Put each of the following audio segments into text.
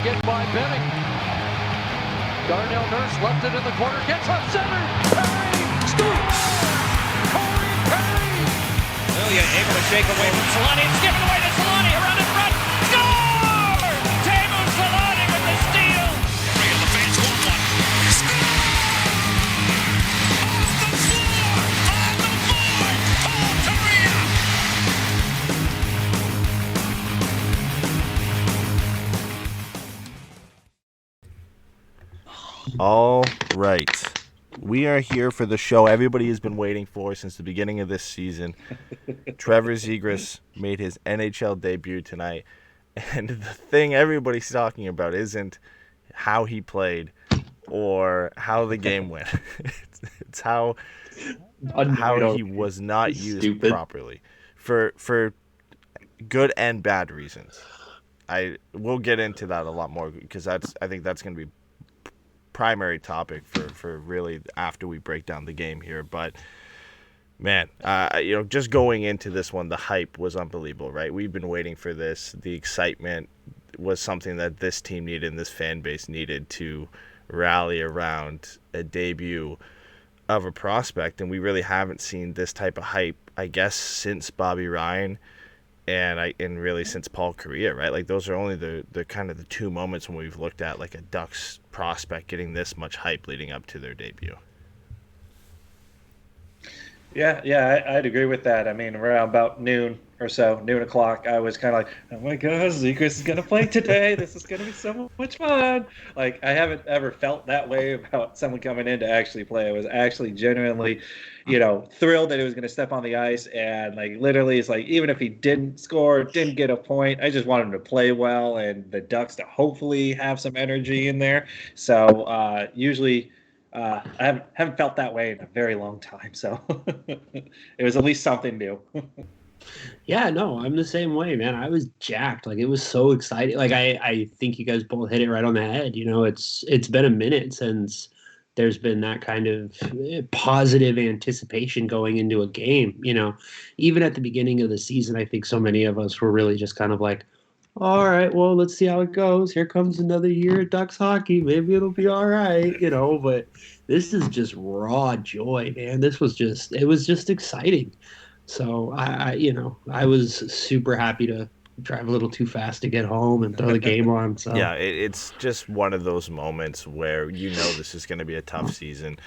again by Benning. Darnell Nurse left it in the corner, gets up center. Perry scores! Corey Perry! Ilya able to shake away from Solani. It's given away to Solani. Around in front. Score! Teemu Solani with the steal. Three of the fans want one. Score! Off the floor! On the board! Paul Kariya! All right. We are here for the show everybody has been waiting for since the beginning of this season. Trevor Zegras made his NHL debut tonight. And the thing everybody's talking about isn't how he played or how the game went. It's how he was not used properly for good and bad reasons. We'll get into that a lot more because I think that's going to be primary topic for really after we break down the game here. But man, just going into this one, the hype was unbelievable, right? We've been waiting for this. The excitement was something that this team needed and this fan base needed to rally around a debut of a prospect, and we really haven't seen this type of hype, I guess, since Bobby Ryan and really since Paul Kariya, right? Like those are only the kind of the two moments when we've looked at like a Ducks prospect getting this much hype leading up to their debut. Yeah, I'd agree with that. I mean, around about noon or so, noon o'clock, I was kind of like, oh my gosh, Zegras is going to play today. This is going to be so much fun. Like, I haven't ever felt that way about someone coming in to actually play. I was actually genuinely, thrilled that he was going to step on the ice. And, like, literally, it's like, even if he didn't score, didn't get a point, I just wanted him to play well and the Ducks to hopefully have some energy in there. So, usually – I haven't felt that way in a very long time, so it was at least something new. Yeah, no, I'm the same way, man. I was jacked. Like, it was so exciting. Like, I think you guys both hit it right on the head. It's been a minute since there's been that kind of positive anticipation going into a game. Even at the beginning of the season, I think so many of us were really just kind of like, all right, well, let's see how it goes. Here comes another year of Ducks hockey. Maybe it'll be all right, but this is just raw joy, man. It was just exciting. So I was super happy to drive a little too fast to get home and throw the game on. So yeah, it's just one of those moments where this is going to be a tough season.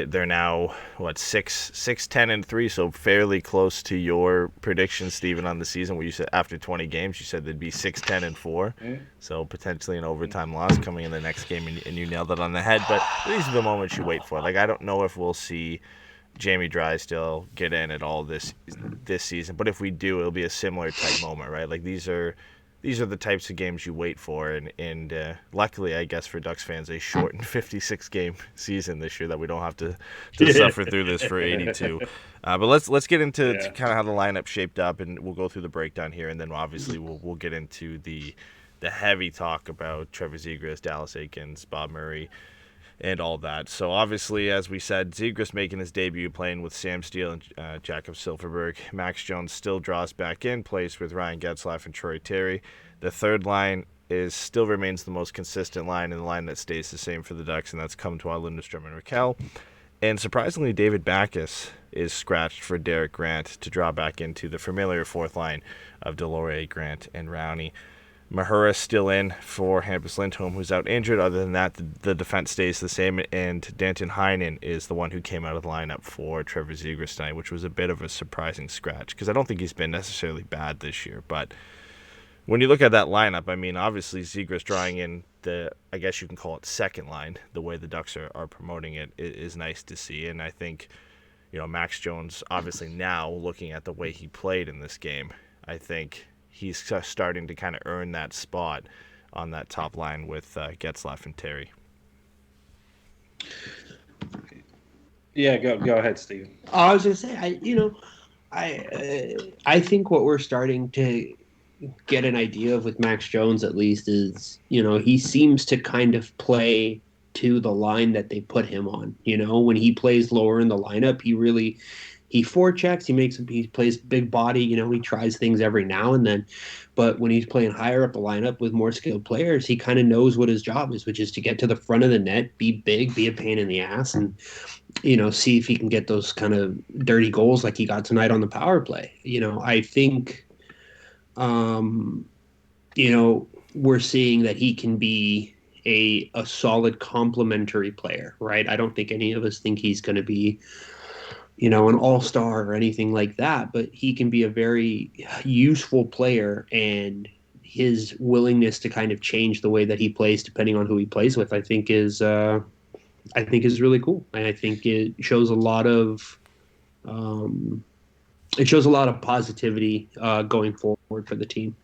They're now 6-10-3, so fairly close to your prediction, Steven, on the season. Where you said after 20 games, you said they'd be 6-10-4, so potentially an overtime loss coming in the next game, and you nailed it on the head. But these are the moments you wait for. Like, I don't know if we'll see Jamie Drysdale get in at all this season, but if we do, it'll be a similar type moment, right? Like these are the types of games you wait for, and luckily, I guess, for Ducks fans, a shortened 56-game season this year that we don't have to suffer through this for 82. But let's get into kind of how the lineup shaped up, and we'll go through the breakdown here, and then obviously we'll get into the heavy talk about Trevor Zegras, Dallas Eakins, Bob Murray, and all that. So obviously, as we said, Zegras making his debut playing with Sam Steele and Jakob Silfverberg. Max Jones still draws back in, plays with Ryan Getzlaf and Troy Terry. The third line still remains the most consistent line, and the line that stays the same for the Ducks, and that's Comtois, Lindstrom, and Raquel. And surprisingly, David Backes is scratched for Derek Grant to draw back into the familiar fourth line of Delorier, Grant, and Rowney. Mahura's still in for Hampus Lindholm, who's out injured. Other than that, the defense stays the same, and Danton Heinen is the one who came out of the lineup for Trevor Zegras tonight, which was a bit of a surprising scratch because I don't think he's been necessarily bad this year. But when you look at that lineup, I mean, obviously Zegras drawing in I guess you can call it second line, the way the Ducks are promoting it is nice to see. And I think, Max Jones, obviously now looking at the way he played in this game, I think he's starting to kind of earn that spot on that top line with Getzlaf and Terry. Yeah, go ahead, Steve. I was going to say, I think what we're starting to get an idea of with Max Jones, at least, is, he seems to kind of play to the line that they put him on. When he plays lower in the lineup, he forechecks, he plays big body, he tries things every now and then. But when he's playing higher up a lineup with more skilled players, he kind of knows what his job is, which is to get to the front of the net, be big, be a pain in the ass, and see if he can get those kind of dirty goals like he got tonight on the power play. I think, we're seeing that he can be a solid complementary player, right? I don't think any of us think he's going to be, an all-star or anything like that, but he can be a very useful player, and his willingness to kind of change the way that he plays depending on who he plays with, I think is really cool. And I think it shows a lot of positivity going forward for the team.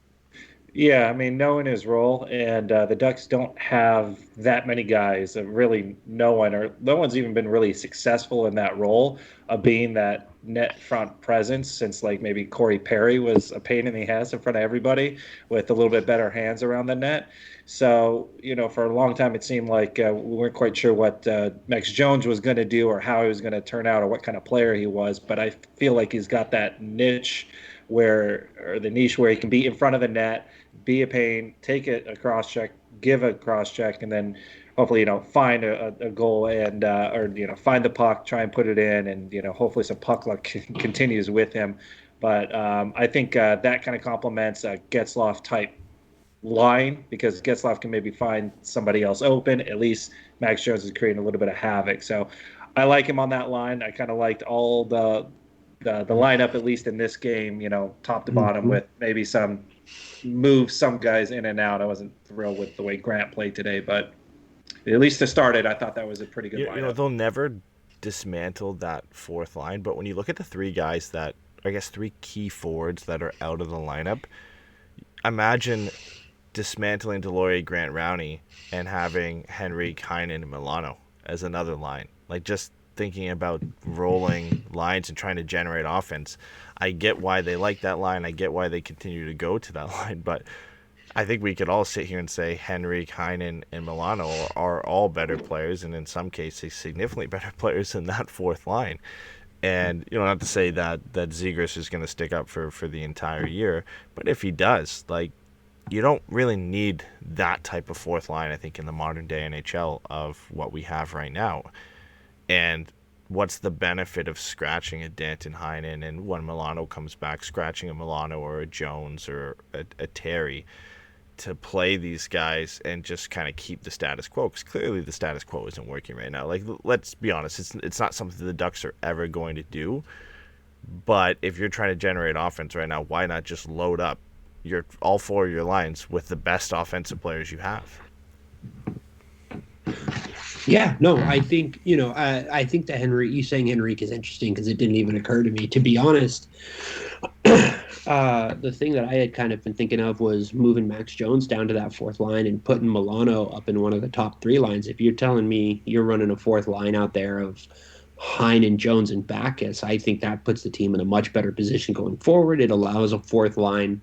Yeah, I mean, knowing his role, and the Ducks don't have that many guys. Really, no one's even been really successful in that role of being that net front presence since like maybe Corey Perry was a pain in the ass in front of everybody with a little bit better hands around the net. So, for a long time it seemed like we weren't quite sure what Max Jones was going to do or how he was going to turn out or what kind of player he was. But I feel like he's got that niche where he can be in front of the net, be a pain, take a cross check, give a cross check, and then hopefully find a goal and or find the puck, try and put it in, and hopefully some puck luck continues with him. But I think that kind of complements a Getzlaf type line, because Getzlaf can maybe find somebody else open. At least Max Jones is creating a little bit of havoc. So I like him on that line. I kind of liked all the lineup, at least in this game, top to bottom, with maybe some guys in and out. I wasn't thrilled with the way Grant played today, but at least to start it, I thought that was a pretty good lineup. They'll never dismantle that fourth line, but when you look at the three key forwards that are out of the lineup, imagine dismantling Deslauriers, Grant, Rowney, and having Henry, Heinen, and Milano as another line. Like, just thinking about rolling lines and trying to generate offense. I get why they like that line. I get why they continue to go to that line, but I think we could all sit here and say Henry, Heinen, and Milano are all better players, and in some cases significantly better players than that fourth line. And not to say that Zegras is going to stick up for the entire year, but if he does, you don't really need that type of fourth line, I think, in the modern day NHL of what we have right now. And what's the benefit of scratching a Danton Heinen, and when Milano comes back, scratching a Milano or a Jones or a Terry to play these guys and just kind of keep the status quo? Because clearly the status quo isn't working right now. Let's be honest, it's not something the Ducks are ever going to do. But if you're trying to generate offense right now, why not just load up all four of your lines with the best offensive players you have? Yeah, no, I think, I think that you saying Henrique is interesting because it didn't even occur to me. To be honest, the thing that I had kind of been thinking of was moving Max Jones down to that fourth line and putting Milano up in one of the top three lines. If you're telling me you're running a fourth line out there of Heinen, Jones, and Backes, I think that puts the team in a much better position going forward. It allows a fourth line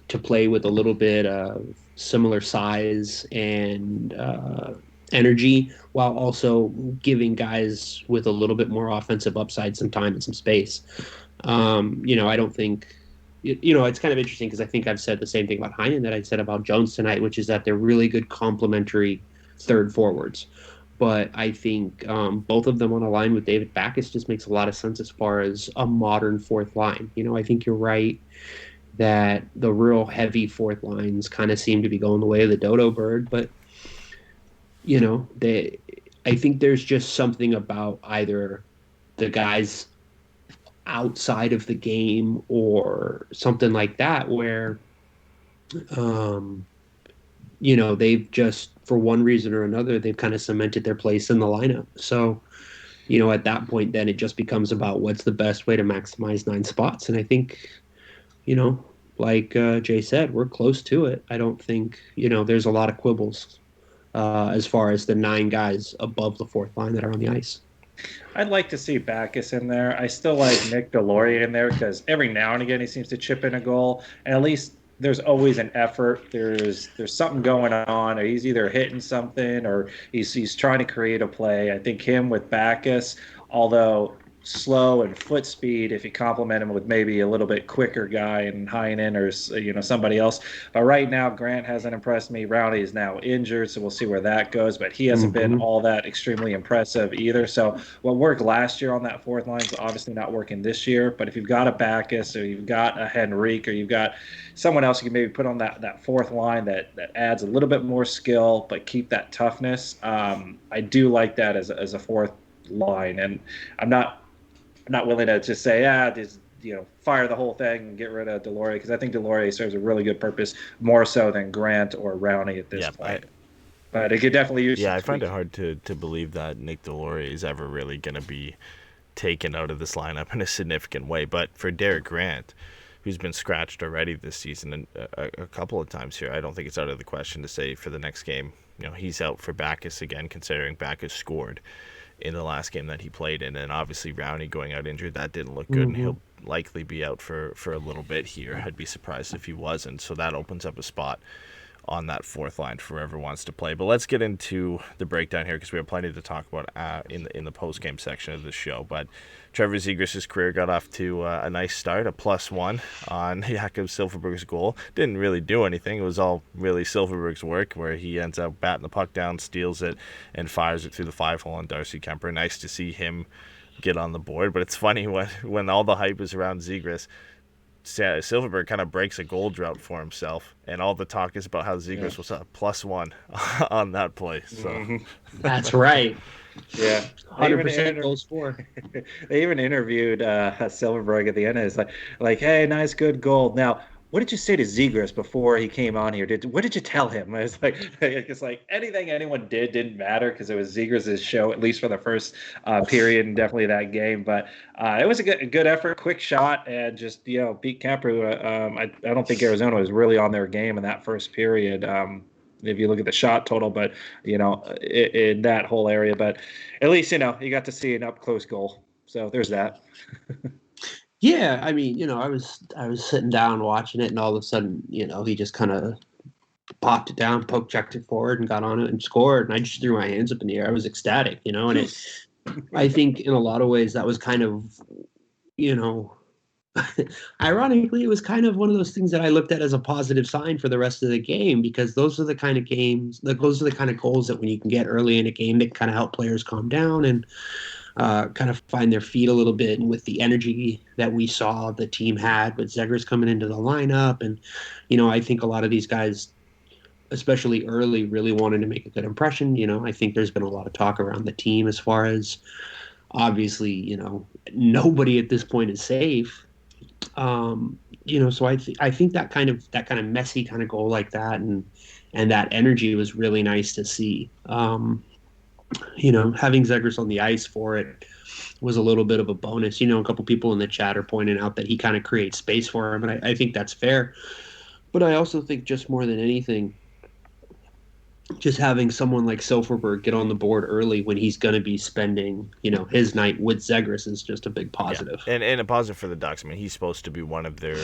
to play with a little bit of similar size and energy, while also giving guys with a little bit more offensive upside some time and some space. I don't think, it's kind of interesting because I think I've said the same thing about Heinen that I said about Jones tonight, which is that they're really good complementary third forwards. But I think both of them on a line with David Backes just makes a lot of sense as far as a modern fourth line. I think you're right that the real heavy fourth lines kind of seem to be going the way of the dodo bird, but I think there's just something about either the guys outside of the game or something like that where, they've just, for one reason or another, they've kind of cemented their place in the lineup. So, at that point, then it just becomes about what's the best way to maximize 9 spots. And I think, like Jay said, we're close to it. I don't think, there's a lot of quibbles as far as the 9 guys above the fourth line that are on the ice. I'd like to see Backes in there. I still like Nick Deslauriers in there because every now and again he seems to chip in a goal, and at least there's always an effort. There's something going on. Or he's either hitting something or he's trying to create a play. I think him with Backes, although slow and foot speed if you complement him with maybe a little bit quicker guy in Heinen or somebody else. But right now, Grant hasn't impressed me. Rowney is now injured, so we'll see where that goes. But he hasn't been all that extremely impressive either. So what worked last year on that fourth line is obviously not working this year. But if you've got a Backus or you've got a Henrique or you've got someone else you can maybe put on that fourth line that adds a little bit more skill but keep that toughness, I do like that as a fourth line. And I'm not willing to just say, just fire the whole thing and get rid of Deslauriers, because I think Deslauriers serves a really good purpose, more so than Grant or Rowney at this point. But it could definitely use. Yeah, I find it hard to believe that Nick Deslauriers is ever really going to be taken out of this lineup in a significant way. But for Derek Grant, who's been scratched already this season and a couple of times here, I don't think it's out of the question to say for the next game, he's out for Backus again, considering Backus scored in the last game that he played in, and obviously Rowney going out injured, that didn't look good, and he'll likely be out for a little bit here. I'd be surprised if he wasn't, so that opens up a spot on that fourth line for whoever wants to play. But let's get into the breakdown here, because we have plenty to talk about in the post-game section of the show. But Trevor Zegras' career got off to a nice start, a +1 on Jakob Silfverberg's goal. Didn't really do anything. It was all really Silfverberg's work, where he ends up batting the puck down, steals it, and fires it through the 5-hole on Darcy Kemper. Nice to see him get on the board. But it's funny when all the hype is around Zegras, Silfverberg kind of breaks a goal drought for himself, and all the talk is about how Zegras was a +1 on that play. So that's right. Yeah, 100% goals for. They even interviewed Silfverberg at the end. It's like, hey, nice, good goal. Now, what did you say to Zegras before he came on here? What did you tell him? It's like anything anyone didn't matter, because it was Zegras' show, at least for the first period and definitely that game. But it was a good effort, quick shot, and just beat Kemper. I don't think Arizona was really on their game in that first period. If you look at the shot total, but in that whole area. But at least you got to see an up close goal. So there's that. Yeah, I mean, I was sitting down watching it, and all of a sudden, he just kind of popped it down, poke checked it forward, and got on it and scored. And I just threw my hands up in the air. I was ecstatic, and I think in a lot of ways that was kind of, ironically, it was kind of one of those things that I looked at as a positive sign for the rest of the game, because those are the kind of games, those are the kind of goals that when you can get early in a game that kind of help players calm down and kind of find their feet a little bit. And with the energy that we saw the team had with Zegras coming into the lineup, and I think a lot of these guys, especially early, really wanted to make a good impression. I think there's been a lot of talk around the team as far as, obviously, nobody at this point is safe. So I think that kind of messy kind of goal like that and that energy was really nice to see. Having Zegras on the ice for it was a little bit of a bonus. A couple people in the chat are pointing out that he kind of creates space for him, and I think that's fair. But I also think, just more than anything, just having someone like Silfverberg get on the board early when he's going to be spending, his night with Zegras is just a big positive. Yeah. And a positive for the Ducks. I mean, he's supposed to be one of their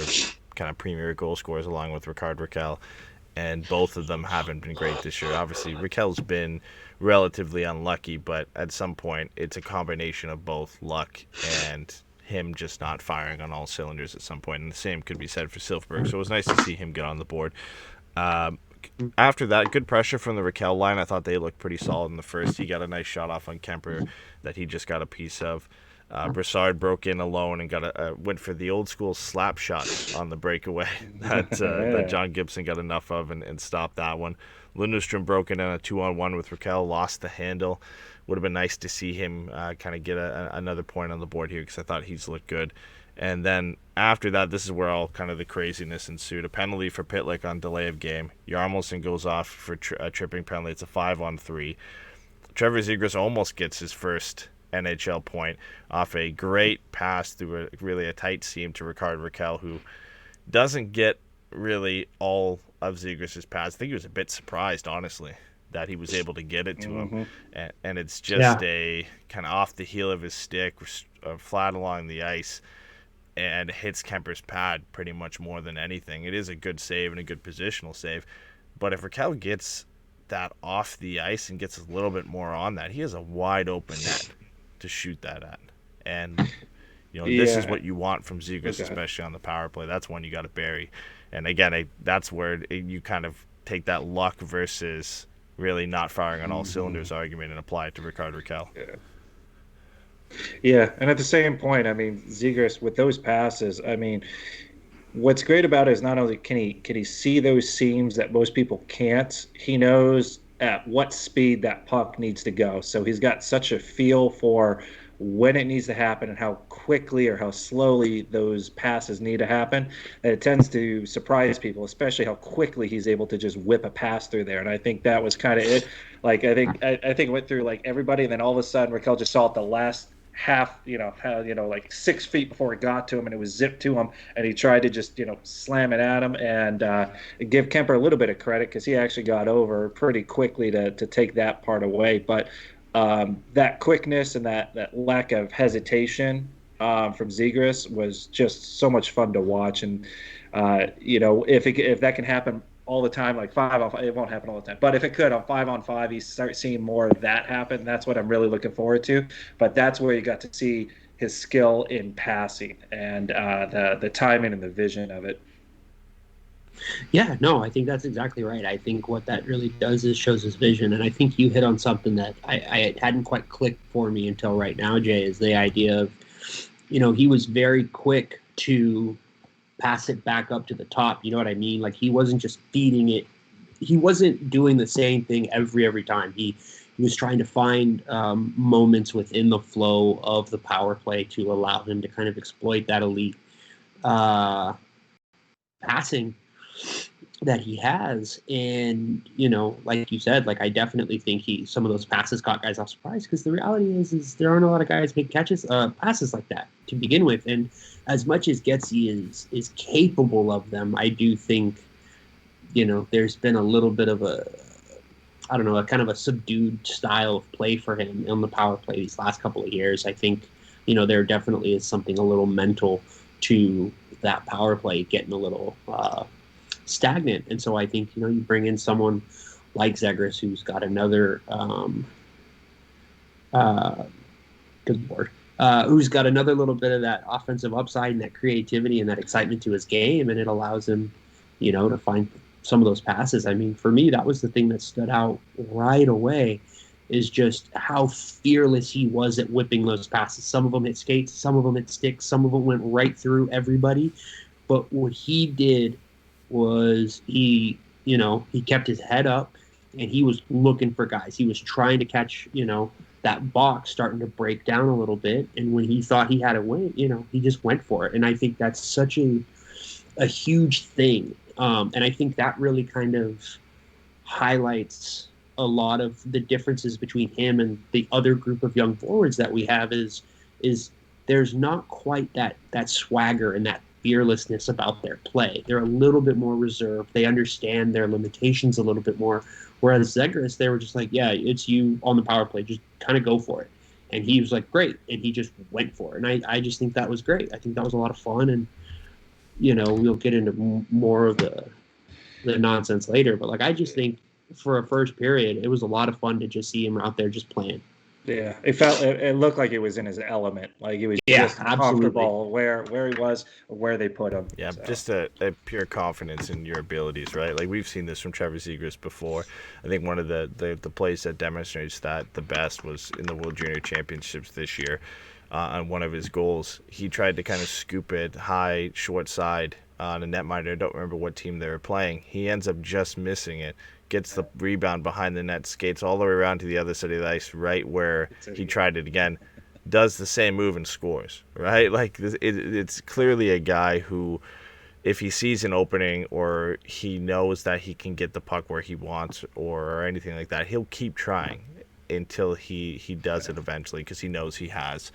kind of premier goal scorers, along with Rickard Rakell, and both of them haven't been great this year. Obviously, Rakell's been relatively unlucky, but at some point, it's a combination of both luck and him just not firing on all cylinders at some point. And the same could be said for Silfverberg. So it was nice to see him get on the board. After that, good pressure from the Rakell line. I thought they looked pretty solid in the first. He got a nice shot off on Kemper that he just got a piece of. Brassard broke in alone and got went for the old school slap shot on the breakaway that John Gibson got enough of and stopped that one. Lundestrom broke in on a 2-on-1 with Rakell, lost the handle. Would have been nice to see him kind of get another point on the board here, because I thought he's looked good. And then after that, this is where all kind of the craziness ensued. A penalty for Pitlick on delay of game. Yarmulson goes off for a tripping penalty. It's a 5-on-3. Trevor Zegras almost gets his first NHL point off a great pass through a tight seam to Rickard Rakell, who doesn't get really all of Zegras' pass. I think he was a bit surprised, honestly, that he was able to get it to him. And it's just a kind of off the heel of his stick, flat along the ice, and hits Kemper's pad pretty much more than anything. It is a good save and a good positional save. But if Rakell gets that off the ice and gets a little bit more on that, he has a wide open net to shoot that at. And this is Yeah. what you want from Zegras, Okay. especially on the power play. That's one you got to bury. And again, that's where you kind of take that luck versus really not firing on all cylinders argument and apply it to Rickard Rakell. Yeah. Yeah, and at the same point, I mean, Zegras with those passes, I mean, what's great about it is not only can he see those seams that most people can't, he knows at what speed that puck needs to go. So he's got such a feel for when it needs to happen and how quickly or how slowly those passes need to happen. And it tends to surprise people, especially how quickly he's able to just whip a pass through there. And I think that was kind of it. Like I think it went through like everybody, and then all of a sudden Raquel just saw it the last half, like 6 feet before it got to him, and it was zipped to him, and he tried to just, slam it at him. And give Kemper a little bit of credit because he actually got over pretty quickly to take that part away. But that quickness and that lack of hesitation from Zegras was just so much fun to watch. And if that can happen all the time, like 5-on-5, it won't happen all the time. But if it could on 5-on-5, you start seeing more of that happen. That's what I'm really looking forward to. But that's where you got to see his skill in passing and the timing and the vision of it. Yeah, no, I think that's exactly right. I think what that really does is shows his vision. And I think you hit on something that I hadn't quite clicked for me until right now, Jay, is the idea of, he was very quick to pass it back up to the top. You know what I mean? Like, he wasn't just feeding it. He wasn't doing the same thing every time. He was trying to find moments within the flow of the power play to allow him to kind of exploit that elite passing that he has. And, like you said, like, I definitely think some of those passes caught guys off surprise, because the reality is there aren't a lot of guys make passes like that to begin with. And as much as Getzey is capable of them, I do think, there's been a little bit of a kind of a subdued style of play for him on the power play these last couple of years. I think, there definitely is something a little mental to that power play getting a little stagnant. And so I think, you bring in someone like Zegras, who's got another who's got another little bit of that offensive upside and that creativity and that excitement to his game, and it allows him, to find some of those passes. I mean, for me, that was the thing that stood out right away, is just how fearless he was at whipping those passes. Some of them hit skates, some of them hit sticks, some of them went right through everybody. But what he did was he kept his head up, and he was looking for guys. He was trying to catch, that box starting to break down a little bit. And when he thought he had a win, he just went for it. And I think that's such a huge thing. And I think that really kind of highlights a lot of the differences between him and the other group of young forwards that we have is there's not quite that swagger and that fearlessness about their play. They're a little bit more reserved. They understand their limitations a little bit more. Whereas Zegras, they were just like, yeah, it's you on the power play. Just kind of go for it. And he was like, great. And he just went for it. And I just think that was great. I think that was a lot of fun. And, we'll get into more of the nonsense later. But, like, I just think for a first period, it was a lot of fun to just see him out there just playing. Yeah, it looked like it was in his element. Like, he was just comfortable where he was, or where they put him. Yeah, so. Just a pure confidence in your abilities, right? Like, we've seen this from Trevor Zegras before. I think one of the plays that demonstrates that the best was in the World Junior Championships this year. On one of his goals, he tried to kind of scoop it high, short side on a netminder. I don't remember what team they were playing. He ends up just missing it. Gets the rebound behind the net, skates all the way around to the other side of the ice, right where he tried it again, does the same move and scores, right? Like, it's clearly a guy who, if he sees an opening or he knows that he can get the puck where he wants or anything like that, he'll keep trying until he does it eventually, because he knows he has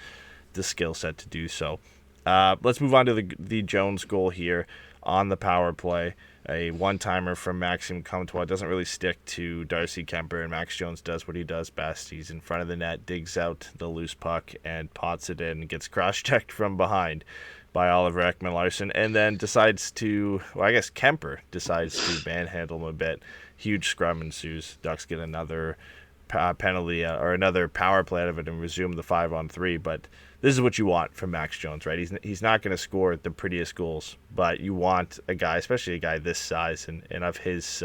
the skill set to do so. Let's move on to the Jones goal here on the power play. A one-timer from Maxime Comtois. Doesn't really stick to Darcy Kemper, and Max Jones does what he does best. He's in front of the net, digs out the loose puck, and pots it in, and gets cross-checked from behind by Oliver Ekman-Larsson, and then Kemper decides to manhandle him a bit. Huge scrum ensues. Ducks get another penalty or another power play out of it and resume the 5-on-3. But this is what you want from Max Jones, right? He's not going to score the prettiest goals, but you want a guy, especially a guy this size and of his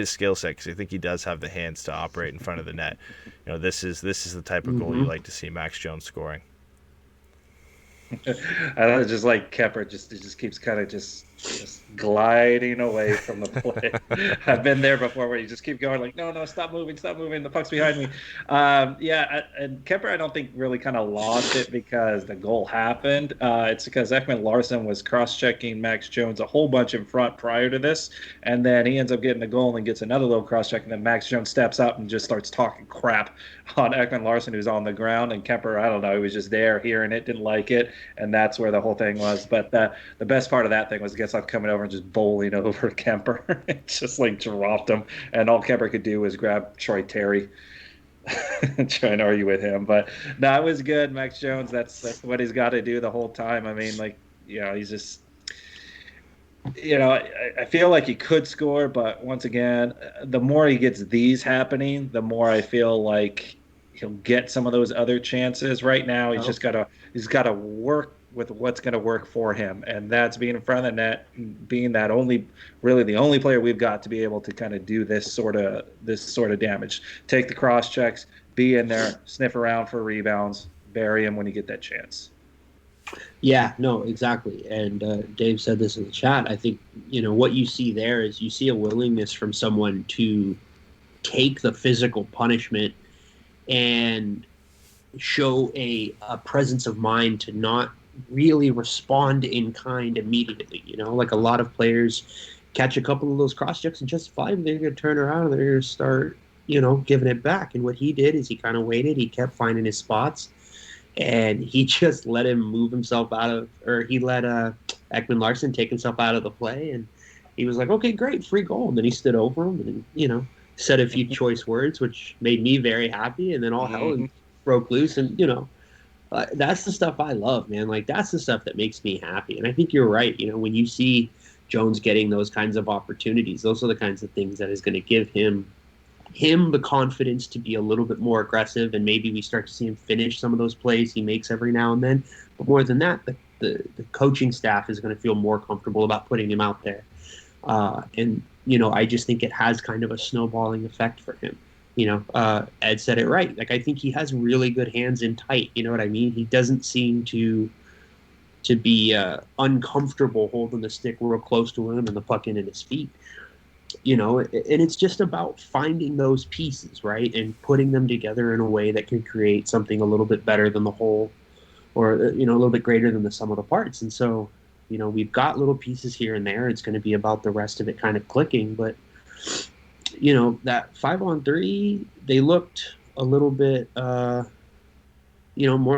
skill set, because I think he does have the hands to operate in front of the net. This is the type of goal you like to see Max Jones scoring. I don't know, just like Kemper, it just keeps kind of just gliding away from the play. I've been there before where you just keep going like, no, stop moving, the puck's behind me. And Kemper, I don't think really kind of lost it because the goal happened. It's because Ekman Larsson was cross-checking Max Jones a whole bunch in front prior to this, and then he ends up getting the goal and gets another little cross-check, and then Max Jones steps up and just starts talking crap on Ekman Larsson, who's on the ground, and Kemper, I don't know, he was just there hearing it, didn't like it, and that's where the whole thing was. But the best part of that thing was Getzlaf coming over and just bowling over Kemper. It just like dropped him, and all Kemper could do was grab Troy Terry and try and argue with him. But no, it was good. Max Jones, that's what he's got to do the whole time. I mean, like, he's just, I feel like he could score, but once again, the more he gets these happening, the more I feel like he'll get some of those other chances. Right now, he's got to work with what's going to work for him, and that's being in front of the net, being that the only player we've got to be able to kind of do this sort of damage. Take the cross checks, be in there, sniff around for rebounds, bury him when you get that chance. Yeah, no, exactly. And Dave said this in the chat. I think what you see there is you see a willingness from someone to take the physical punishment and show a presence of mind to not really respond in kind immediately. Like a lot of players catch a couple of those cross checks and just fine, they're going to turn around and they're going to start, giving it back. And what he did is he kind of waited, he kept finding his spots, and he just let him move himself he let Ekman Larsson take himself out of the play, and he was like, okay, great, free goal. And then he stood over him and, said a few choice words, which made me very happy, and then all hell broke loose. And, that's the stuff I love, man. Like, that's the stuff that makes me happy. And I think you're right. When you see Jones getting those kinds of opportunities, those are the kinds of things that is going to give him the confidence to be a little bit more aggressive, and maybe we start to see him finish some of those plays he makes every now and then. But more than that, the coaching staff is going to feel more comfortable about putting him out there. And I just think it has kind of a snowballing effect for him. Ed said it right. Like, I think he has really good hands in tight. You know what I mean? He doesn't seem to be uncomfortable holding the stick real close to him and the puck in his feet. And it's just about finding those pieces, right, and putting them together in a way that can create something a little bit better than the whole, or a little bit greater than the sum of the parts. And so, we've got little pieces here and there. It's going to be about the rest of it kind of clicking, but. That 5-on-3, they looked a little bit, more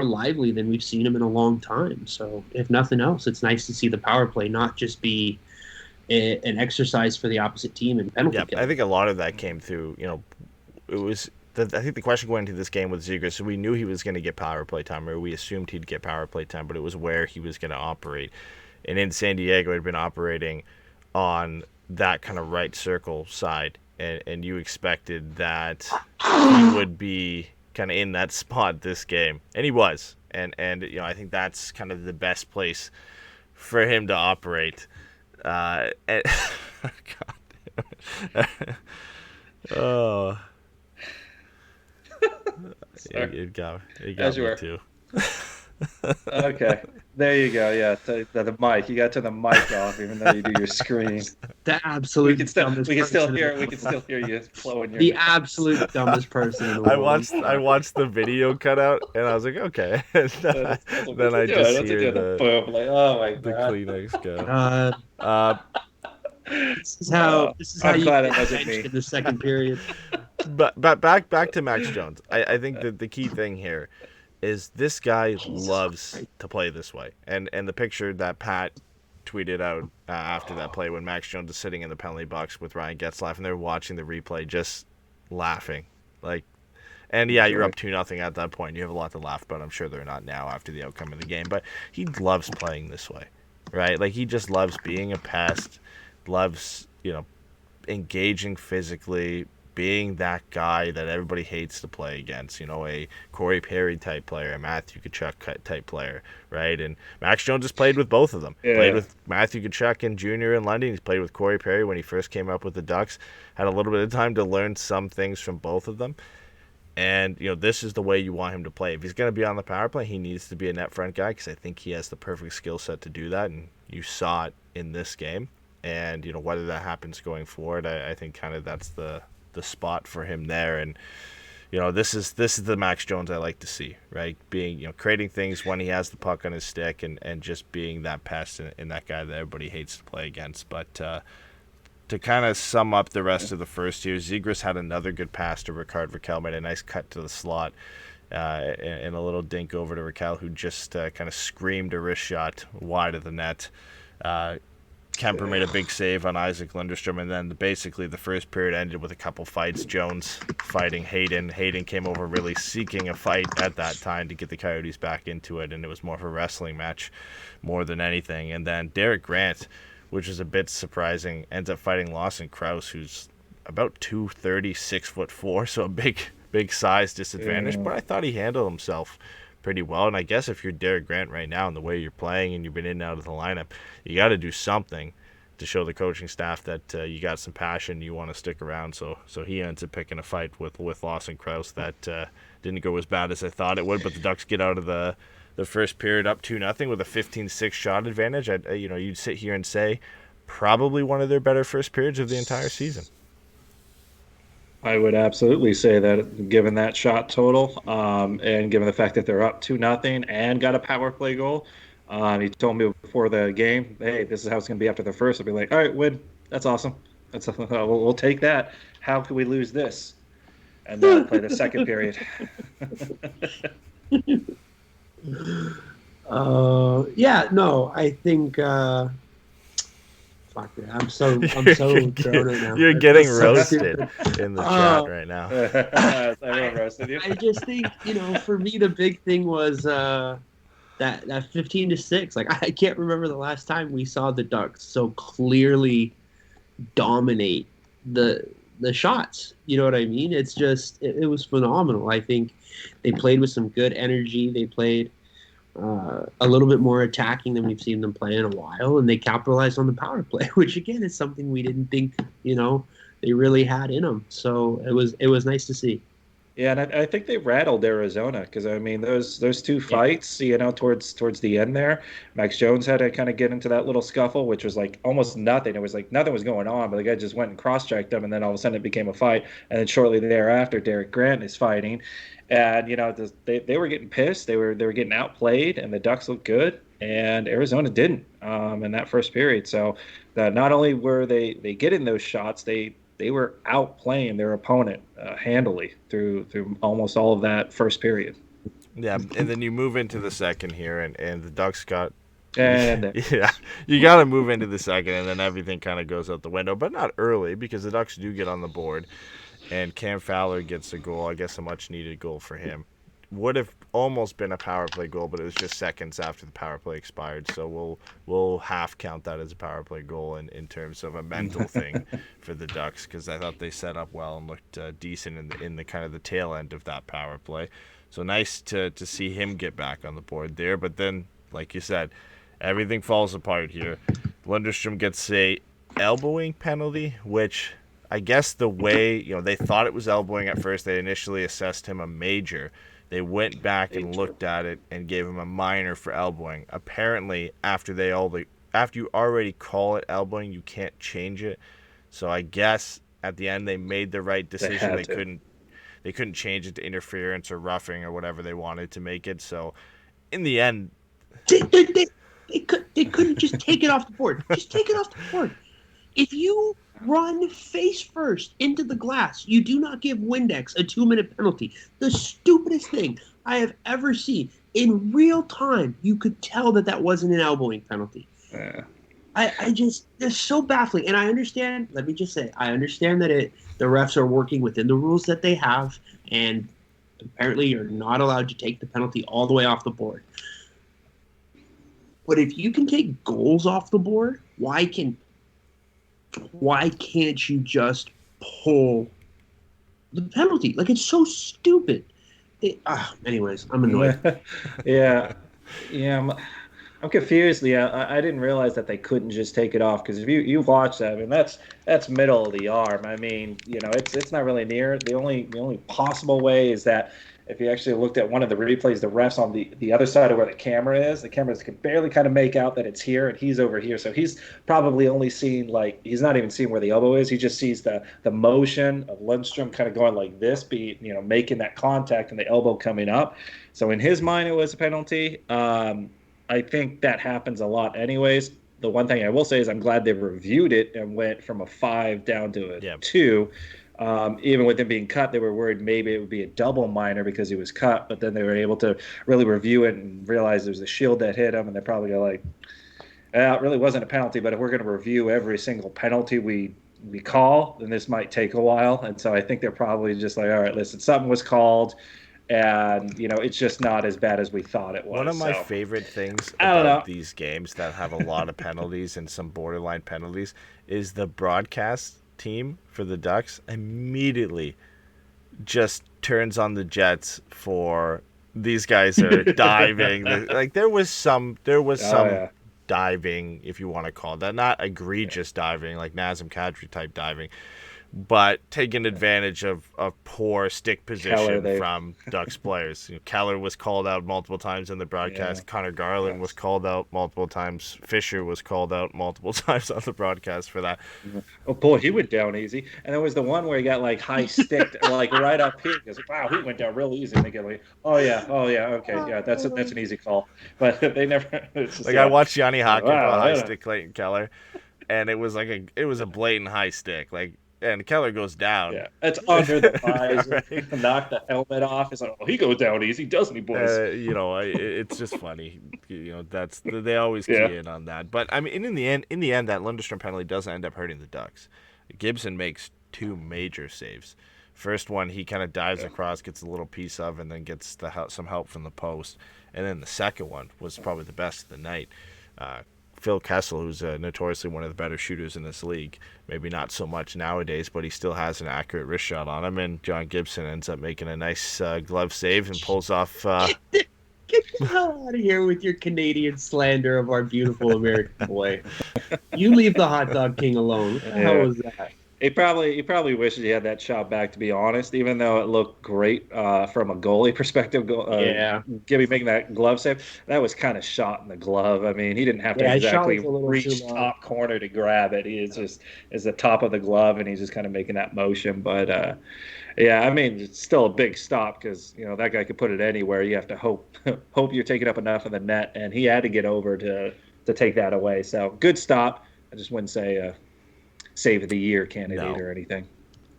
lively than we've seen them in a long time. So if nothing else, it's nice to see the power play not just be an exercise for the opposite team and penalty kill. I think a lot of that came through, it was, I think the question going into this game with Zegras, so we knew he was going to get power play time, or we assumed he'd get power play time, but it was where he was going to operate. And in San Diego, he'd been operating on that kind of right circle side. And you expected that he would be kind of in that spot this game. And he was. And I think that's kind of the best place for him to operate. God. Oh. It got me too. Okay, there you go. Yeah, the mic. You got to the mic off, even though you do your screen. The absolute. We can still hear you flowing. The absolute dumbest person in the world. I watched the video cutout, and I was like, okay. Then I just hear the boom, like, oh my god, the Kleenex go. This is how I'm you glad get it wasn't benched me. in the second period. But back to Max Jones. I think that the key thing here is this guy loves to play this way. And the picture that Pat tweeted out after that play when Max Jones is sitting in the penalty box with Ryan Getzlaf and they're watching the replay just laughing. And yeah, you're up 2-0 at that point. You have a lot to laugh about. I'm sure they're not now after the outcome of the game. But he loves playing this way, right? Like, he just loves being a pest, loves, engaging physically, being that guy that everybody hates to play against, a Corey Perry type player, a Matthew Tkachuk type player, right? And Max Jones has played with both of them. Yeah. Played with Matthew Tkachuk in junior in London. He's played with Corey Perry when he first came up with the Ducks. Had a little bit of time to learn some things from both of them. And, this is the way you want him to play. If he's going to be on the power play, he needs to be a net front guy because I think he has the perfect skill set to do that. And you saw it in this game. And, whether that happens going forward, I think kind of that's the spot for him there. And, this is the Max Jones I like to see, right? Being, creating things when he has the puck on his stick and just being that pest and that guy that everybody hates to play against. But to kind of sum up the rest of the first year, Zegras had another good pass to Rickard Rakell, made a nice cut to the slot and a little dink over to Rakell, who just kind of screamed a wrist shot wide of the net. Kemper made a big save on Isaac Lundestrom, and then basically the first period ended with a couple fights. Jones fighting Hayden. Hayden came over really seeking a fight at that time to get the Coyotes back into it, and it was more of a wrestling match more than anything. And then Derek Grant, which is a bit surprising, ends up fighting Lawson Krause, who's about 230, 6'4", so a big size disadvantage. Yeah. But I thought he handled himself pretty well. And I guess if you're Derek Grant right now and the way you're playing and you've been in and out of the lineup, you got to do something to show the coaching staff that you got some passion, you want to stick around. So he ends up picking a fight with Lawson Krause that didn't go as bad as I thought it would. But the Ducks get out of the first period up 2-0 with a 15-6 shot advantage. You'd sit here and say probably one of their better first periods of the entire season. I would absolutely say that, given that shot total, and given the fact that they're up 2-0 and got a power play goal. He told me before the game, hey, this is how it's going to be after the first. I'll be like, all right, win. That's awesome. We'll take that. How can we lose this? And then play the second period. I think. Fuck it. I'm so thrown right now. You're getting roasted in the chat right now. Everyone roasted you. I just think, for me, the big thing was that 15-6. Like, I can't remember the last time we saw the Ducks so clearly dominate the shots. You know what I mean? It's just it was phenomenal. I think they played with some good energy. They played a little bit more attacking than we've seen them play in a while, and they capitalized on the power play, which again is something we didn't think they really had in them. So it was nice to see. Yeah, and I think they rattled Arizona because, I mean, those two fights, towards the end there, Max Jones had to kind of get into that little scuffle, which was like almost nothing. It was like nothing was going on, but the guy just went and cross-checked him, and then all of a sudden it became a fight. And then shortly thereafter, Derek Grant is fighting. And, they were getting pissed. They were getting outplayed, and the Ducks looked good, and Arizona didn't in that first period. So not only were they getting those shots, they were outplaying their opponent handily through almost all of that first period. Yeah, and then you move into the second here, and the Ducks got... And yeah, you got to move into the second, and then everything kind of goes out the window, but not early because the Ducks do get on the board, and Cam Fowler gets a goal, I guess a much-needed goal for him. Would have almost been a power play goal, but it was just seconds after the power play expired, so we'll half count that as a power play goal in terms of a mental thing for the Ducks, because I thought they set up well and looked decent in the kind of the tail end of that power play. So nice to see him get back on the board there, but then, like you said, everything falls apart here. Lundestrom gets a elbowing penalty, which I guess the way, they thought it was elbowing at first. They initially assessed him a major. They went back and looked at it and gave him a minor for elbowing. Apparently, after you already call it elbowing, you can't change it. So I guess at the end they made the right decision. They couldn't change it to interference or roughing or whatever they wanted to make it. So in the end, they couldn't just take it off the board. Just take it off the board. If you run face first into the glass, you do not give Windex a 2-minute penalty. The stupidest thing I have ever seen. In real time, you could tell that wasn't an elbowing penalty. Yeah. They're so baffling. And I understand, let me just say, I understand that the refs are working within the rules that they have, and apparently you're not allowed to take the penalty all the way off the board. But if you can take goals off the board, why can't you just pull the penalty. Like, it's so stupid. Anyways, I'm annoyed. Yeah. I'm confused. Yeah, I didn't realize that they couldn't just take it off, because if you watch that, I mean, that's middle of the arm. I mean, it's not really near. The only possible way is that if you actually looked at one of the replays, the refs on the other side of where the cameras can barely kind of make out that it's here, and he's over here. So he's probably only seeing, like, he's not even seeing where the elbow is. He just sees the motion of Lundstrom kind of going like this, making that contact and the elbow coming up. So in his mind, it was a penalty. I think that happens a lot anyways. The one thing I will say is I'm glad they reviewed it and went from a 5 down to a 2. Even with him being cut, they were worried maybe it would be a double minor because he was cut, but then they were able to really review it and realize there's a shield that hit him, and they probably go like, it really wasn't a penalty, but if we're going to review every single penalty we call, then this might take a while. And so I think they're probably just like, all right, listen, something was called, and it's just not as bad as we thought it was. One of my favorite things about these games that have a lot of penalties and some borderline penalties is the broadcast team for the Ducks immediately just turns on the jets for these guys are diving. Like there was some diving, if you want to call it that, not egregious diving like Nazem Kadri type diving, but taking advantage of poor stick position from Ducks players. Keller was called out multiple times in the broadcast. Yeah. Connor Garland was called out multiple times. Fisher was called out multiple times on the broadcast for that. Oh boy, he went down easy. And there was the one where he got like high sticked, like right up here. Because wow, he went down real easy. And they get like, oh yeah, okay, yeah, that's an easy call. But they never. I watched Yanni Hockey high stick Clayton Keller, and it was a blatant high stick, like. And Keller goes down. Yeah, it's under the thighs. Right. Knock the helmet off. It's like, oh, he goes down easy, doesn't he, boys? It's just funny. They always key in on that. But I mean, in the end, that Lundstrom penalty doesn't end up hurting the Ducks. Gibson makes 2 major saves. First one, he kind of dives across, gets a little piece of, and then gets some help from the post. And then the second one was probably the best of the night. Phil Kessel, who's notoriously one of the better shooters in this league, maybe not so much nowadays, but he still has an accurate wrist shot on him, and John Gibson ends up making a nice glove save and pulls off... Get the hell out of here with your Canadian slander of our beautiful American boy. You leave the hot dog king alone. What the hell was that? He probably wishes he had that shot back, to be honest, even though it looked great from a goalie perspective. Gibby making that glove save, that was kind of shot in the glove. I mean, he didn't have to exactly reach top corner to grab it. He is the top of the glove, and he's just kind of making that motion. But, I mean, it's still a big stop because, that guy could put it anywhere. You have to hope you're taking up enough of the net, and he had to get over to take that away. So, good stop. I just wouldn't say save of the year candidate or anything.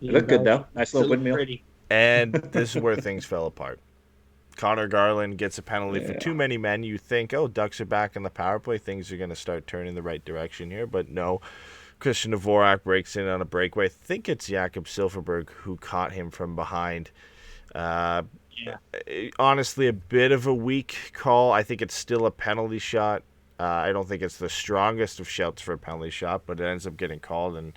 It looked good though. Nice little windmill. Pretty. And this is where things fell apart. Connor Garland gets a penalty for too many men. You think, Ducks are back in the power play. Things are going to start turning the right direction here. But no, Christian Dvorak breaks in on a breakaway. I think it's Jakob Silfverberg who caught him from behind. Honestly, a bit of a weak call. I think it's still a penalty shot. I don't think it's the strongest of shouts for a penalty shot, but it ends up getting called, and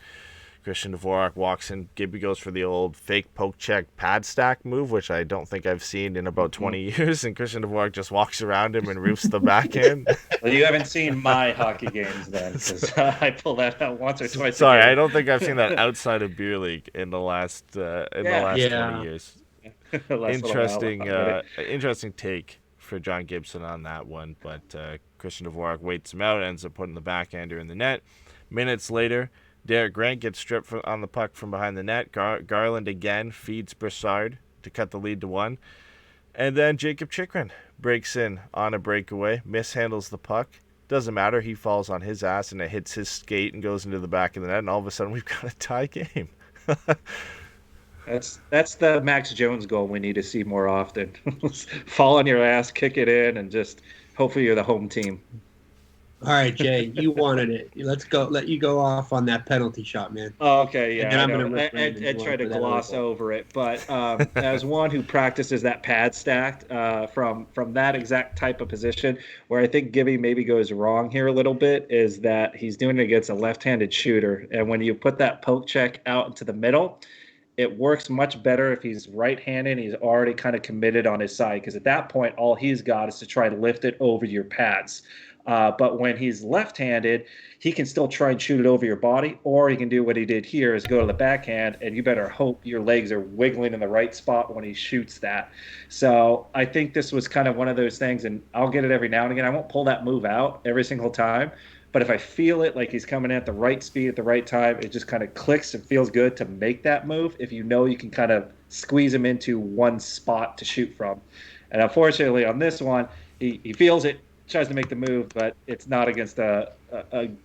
Christian Dvorak walks in. Gibby goes for the old fake poke check pad stack move, which I don't think I've seen in about 20 years, and Christian Dvorak just walks around him and roofs the backhand. Well, you haven't seen my hockey games then, because I pull that out once or twice. Sorry, I don't think I've seen that outside of beer league in the last 20 years. Interesting take for John Gibson on that one, but Christian Dvorak waits him out, ends up putting the backhander in the net. Minutes later, Derek Grant gets stripped on the puck from behind the net. Garland again feeds Brassard to cut the lead to 1. And then Jacob Chychrun breaks in on a breakaway, mishandles the puck. Doesn't matter, he falls on his ass and it hits his skate and goes into the back of the net, and all of a sudden we've got a tie game. That's the Max Jones goal we need to see more often. Fall on your ass, kick it in, and just hopefully you're the home team. All right, Jay, you wanted it. Let's go. Let you go off on that penalty shot, man. Oh, okay, yeah. I try to gloss over it, but as one who practices that pad stacked from that exact type of position, where I think Gibby maybe goes wrong here a little bit, is that he's doing it against a left-handed shooter, and when you put that poke check out into the middle, it works much better if he's right-handed and he's already kind of committed on his side, because at that point, all he's got is to try to lift it over your pads. But when he's left-handed, he can still try and shoot it over your body, or he can do what he did here, is go to the backhand, and you better hope your legs are wiggling in the right spot when he shoots that. So I think this was kind of one of those things, and I'll get it every now and again. I won't pull that move out every single time, but if I feel it, like he's coming in at the right speed at the right time, it just kind of clicks and feels good to make that move if you know you can kind of squeeze him into one spot to shoot from. And unfortunately, on this one, he feels it, tries to make the move, but it's not against a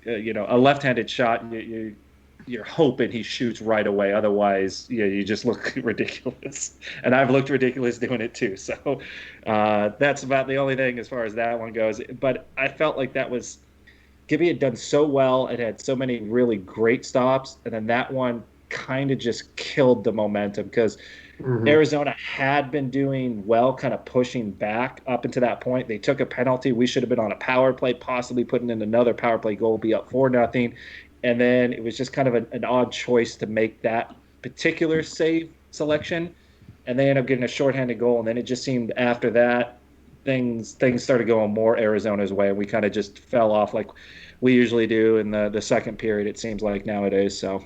left-handed shot. You're hoping he shoots right away. Otherwise, you just look ridiculous. And I've looked ridiculous doing it too. So that's about the only thing as far as that one goes. But I felt like that was – Gibby had done so well. It had so many really great stops. And then that one kind of just killed the momentum, because Arizona had been doing well, kind of pushing back up until that point. They took a penalty. We should have been on a power play, possibly putting in another power play goal, be up 4-0. And then it was just kind of an odd choice to make that particular save selection. And they ended up getting a shorthanded goal. And then it just seemed after that, things started going more Arizona's way, and we kind of just fell off like we usually do in the second period, it seems like nowadays. So,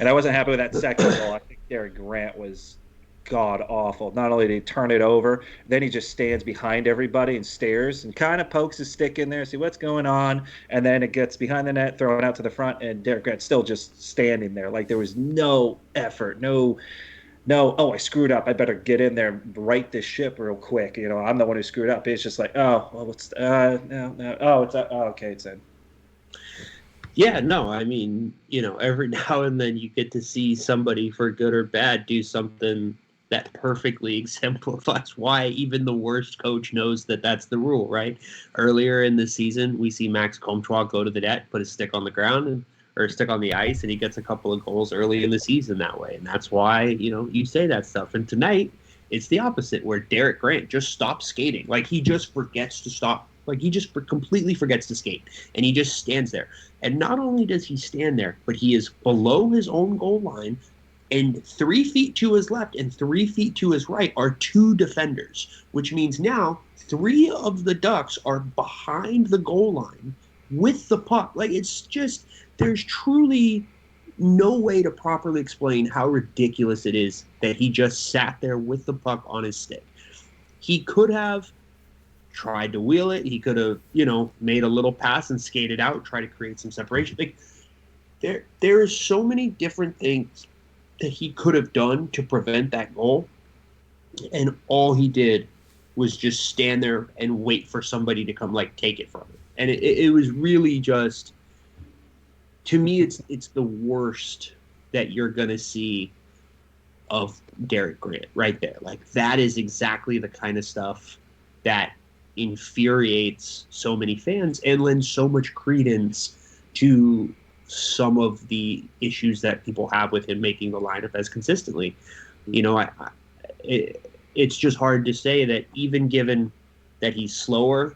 and I wasn't happy with that second goal. I think Derek Grant was god awful. Not only did he turn it over, then he just stands behind everybody and stares and kind of pokes his stick in there, see what's going on, and then it gets behind the net, thrown out to the front, and Derek Grant's still just standing there. Like there was no effort, no, I screwed up, I better get in there and right this ship real quick. I'm the one who screwed up. It's just like, okay, it's in. Yeah, no, I mean, every now and then you get to see somebody, for good or bad, do something that perfectly exemplifies why even the worst coach knows that that's the rule, right? Earlier in the season, we see Max Comtois go to the net, put his stick on the ground, or stick on the ice, and he gets a couple of goals early in the season that way. And that's why, you say that stuff. And tonight, it's the opposite, where Derek Grant just stops skating. Like, he just forgets to stop. Like, he just completely forgets to skate. And he just stands there. And not only does he stand there, but he is below his own goal line, and 3 feet to his left and 3 feet to his right are 2 defenders, which means now 3 of the Ducks are behind the goal line with the puck. Like, it's just, there's truly no way to properly explain how ridiculous it is that he just sat there with the puck on his stick. He could have tried to wheel it. He could have, made a little pass and skated out, try to create some separation. Like, there are so many different things that he could have done to prevent that goal, and all he did was just stand there and wait for somebody to come, take it from him. And it was really just, to me, it's the worst that you're going to see of Derek Grant right there. Like, that is exactly the kind of stuff that infuriates so many fans and lends so much credence to some of the issues that people have with him making the lineup as consistently. It's just hard to say that, even given that he's slower,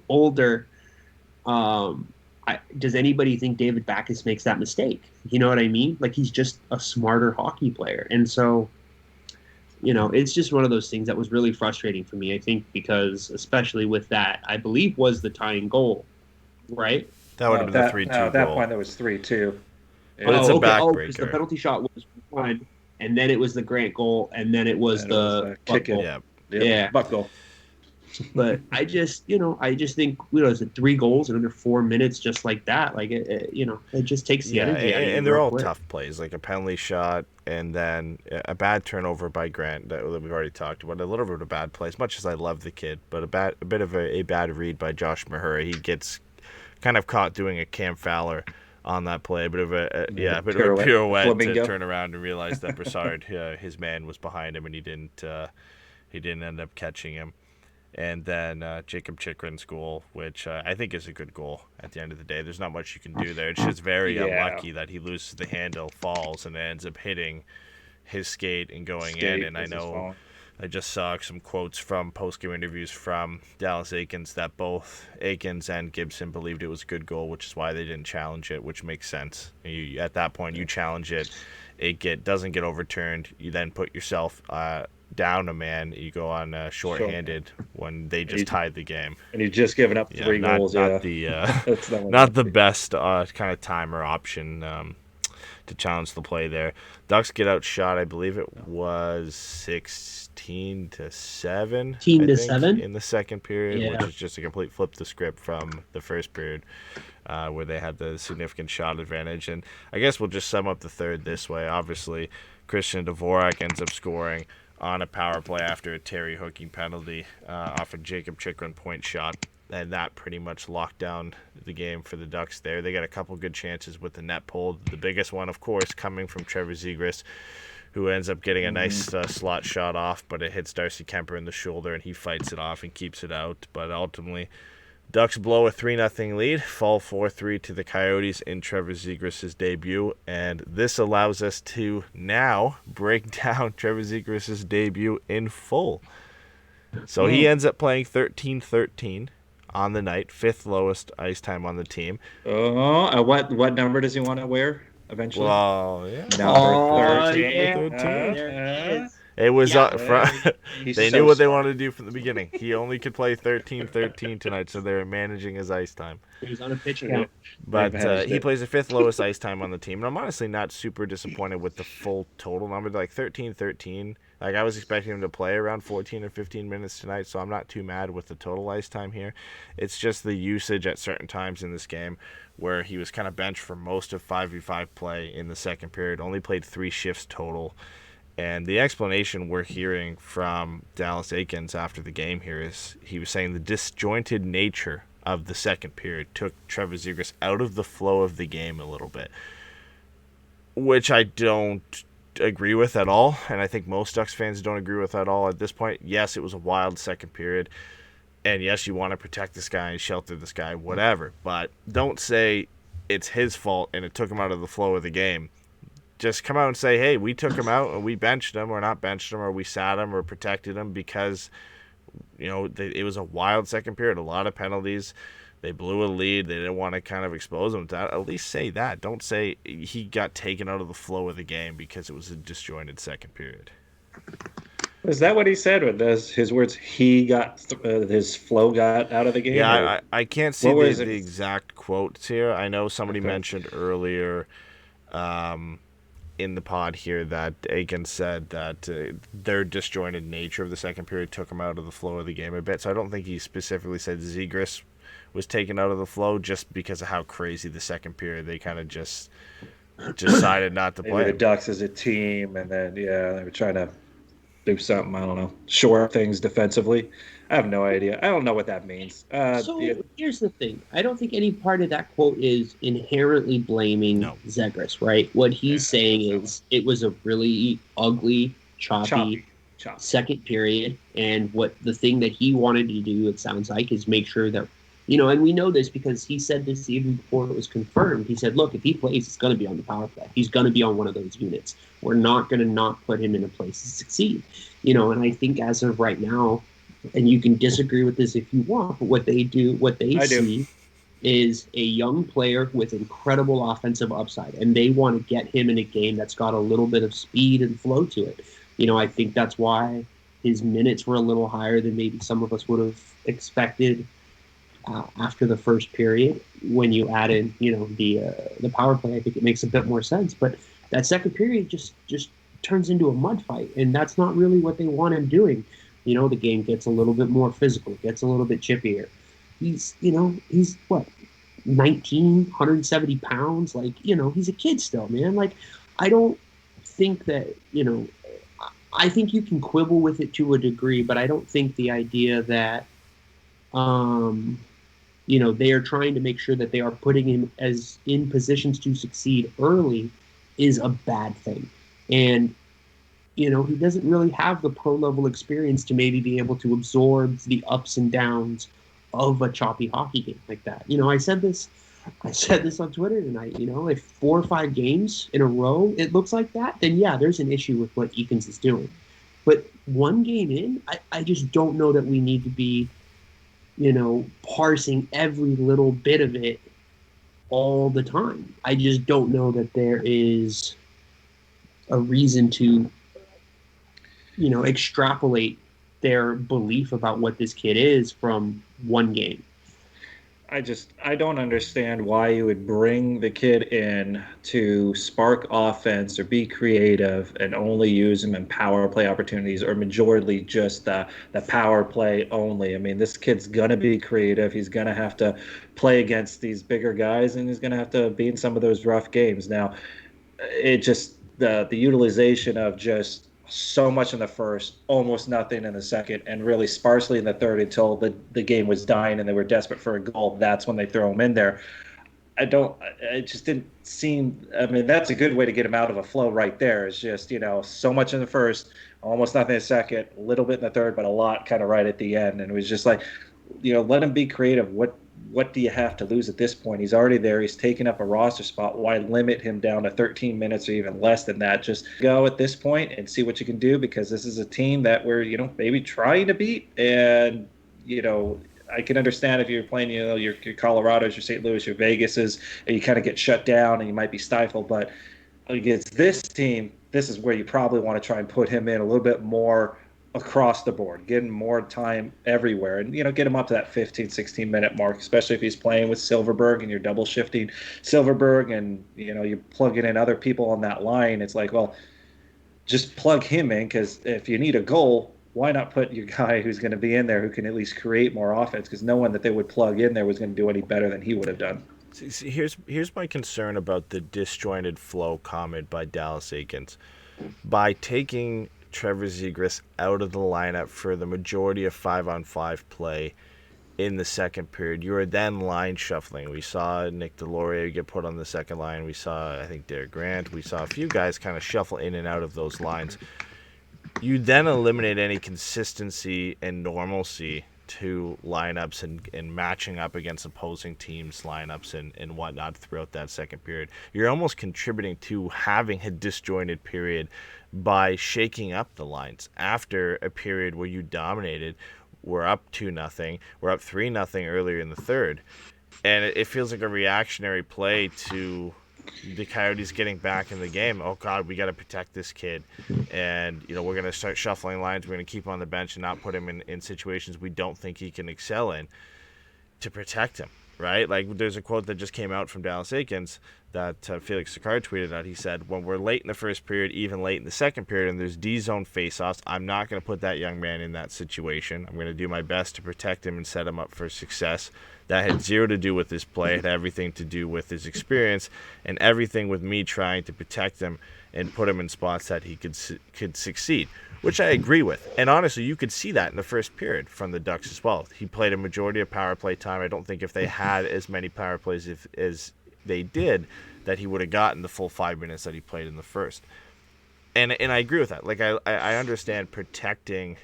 older, does anybody think David Backes makes that mistake? You know what I mean? Like, he's just a smarter hockey player. And so, it's just one of those things that was really frustrating for me, I think, because especially with that, I believe was the tying goal, right? That would have been the 3-2 goal. At that point, there was 3-2. But it's a backbreaker. Because the penalty shot was 1, and then it was the Grant goal, and then it was the kick goal. Yeah, buck goal. But I just think, is it 3 goals in under 4 minutes, just like that? Like, it just takes the energy out of you. And they're all tough plays, like a penalty shot, and then a bad turnover by Grant that we've already talked about. A little bit of a bad play, as much as I love the kid, but a bit of a bad read by Josh Mahura. He gets kind of caught doing a Cam Fowler on that play, a bit of a pirouette Flamingo. To turn around and realize that Brassard, his man, was behind him, and he didn't end up catching him. And then Jacob Chikrin's goal, which I think is a good goal at the end of the day. There's not much you can do there. It's just very unlucky that he loses the handle, falls, and ends up hitting his skate and going in. And I know I just saw some quotes from post-game interviews from Dallas Eakins that both Eakins and Gibson believed it was a good goal, which is why they didn't challenge it, which makes sense. At that point, you challenge it. it doesn't get overturned. You then put yourself down a man. You go on shorthanded when they just tied the game. And you've just given up 3 goals. Not the best kind of time or option to challenge the play there. Ducks get outshot. I believe it was 16-7. 16-7 in the second period, which is just a complete flip the script from the first period, where they had the significant shot advantage. And I guess we'll just sum up the third this way. Obviously, Christian Dvorak ends up scoring on a power play after a Terry hooking penalty off a Jacob Chychrun point shot, and that pretty much locked down the game for the Ducks there. They got a couple good chances with the net pulled. The biggest one, of course, coming from Trevor Zegras, who ends up getting a nice slot shot off, but it hits Darcy Kemper in the shoulder, and he fights it off and keeps it out. But ultimately, Ducks blow a 3-0 lead, fall 4-3 to the Coyotes in Trevor Zegras' debut, and this allows us to now break down Trevor Zegras' debut in full. So he ends up playing 13-13 on the night, 5th lowest ice time on the team. What number does he want to wear eventually? Well, yeah. Number 13. Yeah. There he is. It was He's they so knew what they smart. wanted to do from the beginning. He only could play 13-13 tonight, so they were managing his ice time. He was on a pitch count. But he plays the 5th lowest ice time on the team, and I'm honestly not super disappointed with the full total number. Like 13-13, like I was expecting him to play around 14 or 15 minutes tonight, so I'm not too mad with the total ice time here. It's just the usage at certain times in this game where he was kind of benched for most of 5v5 play in the second period, only played 3 shifts total. And the explanation we're hearing from Dallas Eakins after the game here is he was saying the disjointed nature of the second period took Trevor Zegras out of the flow of the game a little bit, which I don't agree with at all, and I think most Ducks fans don't agree with at all at this point. Yes, it was a wild second period, and yes, you want to protect this guy and shelter this guy, whatever, but don't say it's his fault and it took him out of the flow of the game. Just come out and say, hey, we took him out and we benched him or not benched him or we sat him or protected him because, it was a wild second period, a lot of penalties. They blew a lead. They didn't want to kind of expose him to that. At least say that. Don't say he got taken out of the flow of the game because it was a disjointed second period. Is that what he said with his words? He got his flow got out of the game? Yeah, I can't see the exact quotes here. I know somebody mentioned earlier in the pod here that Eakins said that their disjointed nature of the second period took him out of the flow of the game a bit. So I don't think he specifically said Zegras was taken out of the flow just because of how crazy the second period. They kind of just decided not to play. The Ducks as a team, and then, they were trying to do something, I don't know, shore up things defensively. I have no idea. I don't know what that means. Here's the thing. I don't think any part of that quote is inherently blaming Zegras, right? What he's saying is it was a really ugly, choppy second period, and what the thing that he wanted to do, it sounds like, is make sure that, and we know this because he said this even before it was confirmed. He said, look, if he plays, it's going to be on the power play. He's going to be on one of those units. We're not going to not put him in a place to succeed. And I think as of right now, and you can disagree with this if you want, but what they see is a young player with incredible offensive upside, and they want to get him in a game that's got a little bit of speed and flow to it. I think that's why his minutes were a little higher than maybe some of us would have expected after the first period. When you add in, the power play, I think it makes a bit more sense. But that second period just turns into a mud fight, and that's not really what they want him doing. The game gets a little bit more physical, gets a little bit chippier. He's what, 19, 170 pounds? Like, he's a kid still, man. Like, I don't think that, I think you can quibble with it to a degree, but I don't think the idea that, they are trying to make sure that they are putting him as in positions to succeed early is a bad thing. And, he doesn't really have the pro level experience to maybe be able to absorb the ups and downs of a choppy hockey game like that. I said this on Twitter tonight. If 4 or 5 games in a row it looks like that, then yeah, there's an issue with what Eakins is doing. But one game in, I just don't know that we need to be, parsing every little bit of it all the time. I just don't know that there is a reason to, extrapolate their belief about what this kid is from one game. I don't understand why you would bring the kid in to spark offense or be creative and only use him in power play opportunities, or majority just the power play only. I mean, this kid's gonna be creative. He's gonna have to play against these bigger guys, and he's gonna have to be in some of those rough games. Now, it just the utilization of just so much in the first, almost nothing in the second, and really sparsely in the third until the game was dying and they were desperate for a goal. That's when they throw him in there. It just didn't seem, I mean, that's a good way to get him out of a flow right there. It's just, so much in the first, almost nothing in the second, a little bit in the third, but a lot kind of right at the end. And it was just like, let him be creative. What do you have to lose at this point? He's already there. He's taken up a roster spot. Why limit him down to 13 minutes or even less than that? Just go at this point and see what you can do, because this is a team that we're, maybe trying to beat. And, I can understand if you're playing, your Colorados, your St. Louis, your Vegases, and you kind of get shut down and you might be stifled. But against this team, this is where you probably want to try and put him in a little bit more across the board, get him more time everywhere, and get him up to that 15-16 minute mark, especially if he's playing with Silverberg and you're double shifting Silverberg, and you're plugging in other people on that line. It's like, well, just plug him in, because if you need a goal, why not put your guy who's going to be in there who can at least create more offense, because no one that they would plug in there was going to do any better than he would have done. See, here's my concern about the disjointed flow comment by Dallas Eakins. By taking Trevor Zegras out of the lineup for the majority of 5-on-5 play in the second period, you are then line shuffling. We saw Nick Delorier get put on the second line. We saw, I think, Derek Grant. We saw a few guys kind of shuffle in and out of those lines. You then eliminate any consistency and normalcy to lineups and matching up against opposing teams' lineups and whatnot throughout that second period. You're almost contributing to having a disjointed period by shaking up the lines after a period where you dominated. We're up 2-0. We're up 3-0 earlier in the third. And it feels like a reactionary play to the Coyotes getting back in the game. Oh, God, we got to protect this kid. And, we're going to start shuffling lines. We're going to keep him on the bench and not put him in situations we don't think he can excel in to protect him, right? Like, there's a quote that just came out from Dallas Eakins that Felix Sicard tweeted out. He said, when we're late in the first period, even late in the second period, and there's D-zone faceoffs, I'm not going to put that young man in that situation. I'm going to do my best to protect him and set him up for success. That had zero to do with his play. It had everything to do with his experience, and everything with me trying to protect him and put him in spots that he could succeed, which I agree with. And honestly, you could see that in the first period from the Ducks as well. He played a majority of power play time. I don't think if they had as many power plays as they did, that he would have gotten the full 5 minutes that he played in the first. And I agree with that. Like, I understand protecting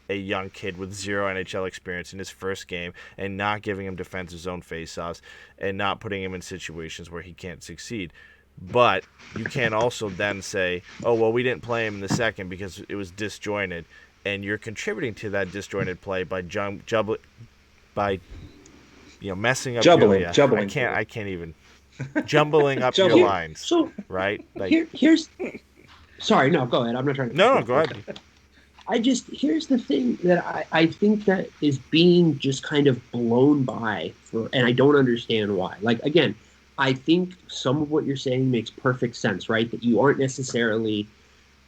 a young kid with zero NHL experience in his first game and not giving him defensive zone faceoffs and not putting him in situations where he can't succeed. But you can't also then say, oh, well, we didn't play him in the second because it was disjointed, and you're contributing to that disjointed play by messing up jumbling. I can't even jumbling up your lines. So right? Like, here's sorry, no, go ahead. I'm not trying to No, go ahead. Here's the thing that I think that is being just kind of blown by and I don't understand why. Like, again, I think some of what you're saying makes perfect sense, right? That you aren't necessarily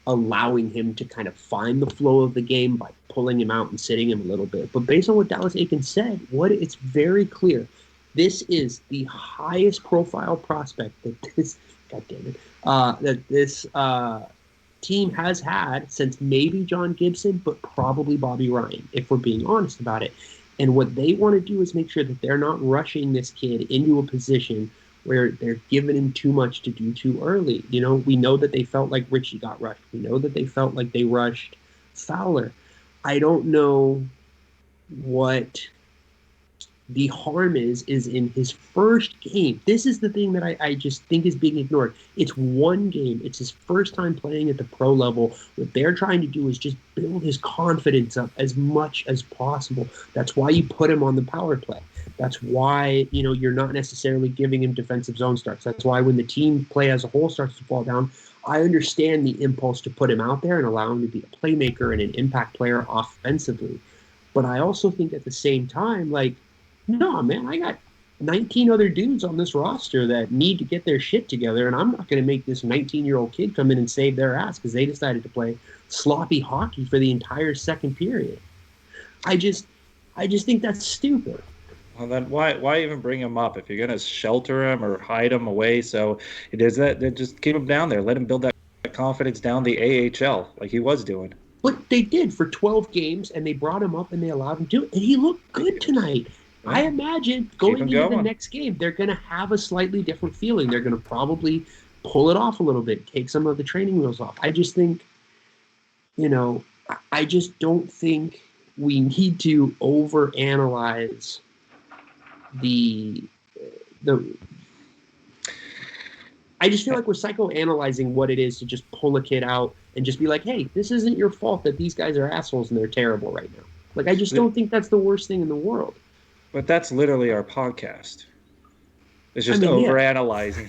allowing him to kind of find the flow of the game by pulling him out and sitting him a little bit. But based on what Dallas Eakins said, it's very clear. This is the highest profile prospect that this team has had since maybe John Gibson, but probably Bobby Ryan, if we're being honest about it. And what they want to do is make sure that they're not rushing this kid into a position where they're giving him too much to do too early. We know that they felt like Richie got rushed. We know that they felt like they rushed Fowler. I don't know what the harm is in his first game. This is the thing that I just think is being ignored. It's one game. It's his first time playing at the pro level. What they're trying to do is just build his confidence up as much as possible. That's why you put him on the power play. That's why, you're not necessarily giving him defensive zone starts. That's why when the team play as a whole starts to fall down, I understand the impulse to put him out there and allow him to be a playmaker and an impact player offensively. But I also think at the same time, like, no, man, I got 19 other dudes on this roster that need to get their shit together, and I'm not going to make this 19-year-old kid come in and save their ass because they decided to play sloppy hockey for the entire second period. I just think that's stupid. Well, then why even bring him up if you're going to shelter him or hide him away? So it is that, then just keep him down there. Let him build that confidence down the AHL like he was doing. But they did for 12 games, and they brought him up and they allowed him to, and he looked good tonight. Yeah. I imagine going into the next game, they're going to have a slightly different feeling. They're going to probably pull it off a little bit, take some of the training wheels off. I just think, I just don't think we need to overanalyze the I just feel like we're psychoanalyzing what it is to just pull a kid out and just be like, hey, this isn't your fault that these guys are assholes and they're terrible right now. Like, I just don't think that's the worst thing in the world. But that's literally our podcast. It's just overanalyzing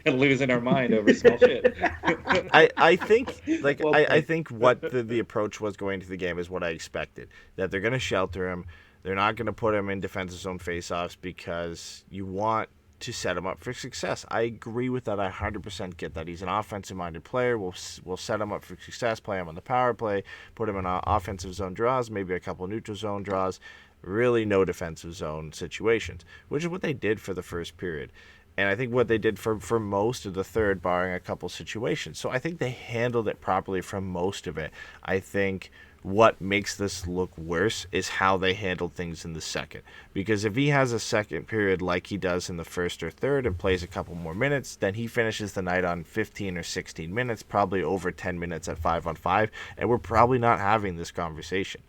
and losing our mind over small shit. I think I think what the approach was going to the game is what I expected. That they're going to shelter him. They're not going to put him in defensive zone faceoffs because you want to set him up for success. I agree with that. I 100% get that. He's an offensive-minded player. We'll set him up for success, play him on the power play, put him in offensive zone draws, maybe a couple neutral zone draws, really no defensive zone situations, which is what they did for the first period. And I think what they did for most of the third, barring a couple situations. So I think they handled it properly for most of it. I think what makes this look worse is how they handled things in the second. Because if he has a second period like he does in the first or third and plays a couple more minutes, then he finishes the night on 15 or 16 minutes, probably over 10 minutes at 5-on-5, and we're probably not having this conversation.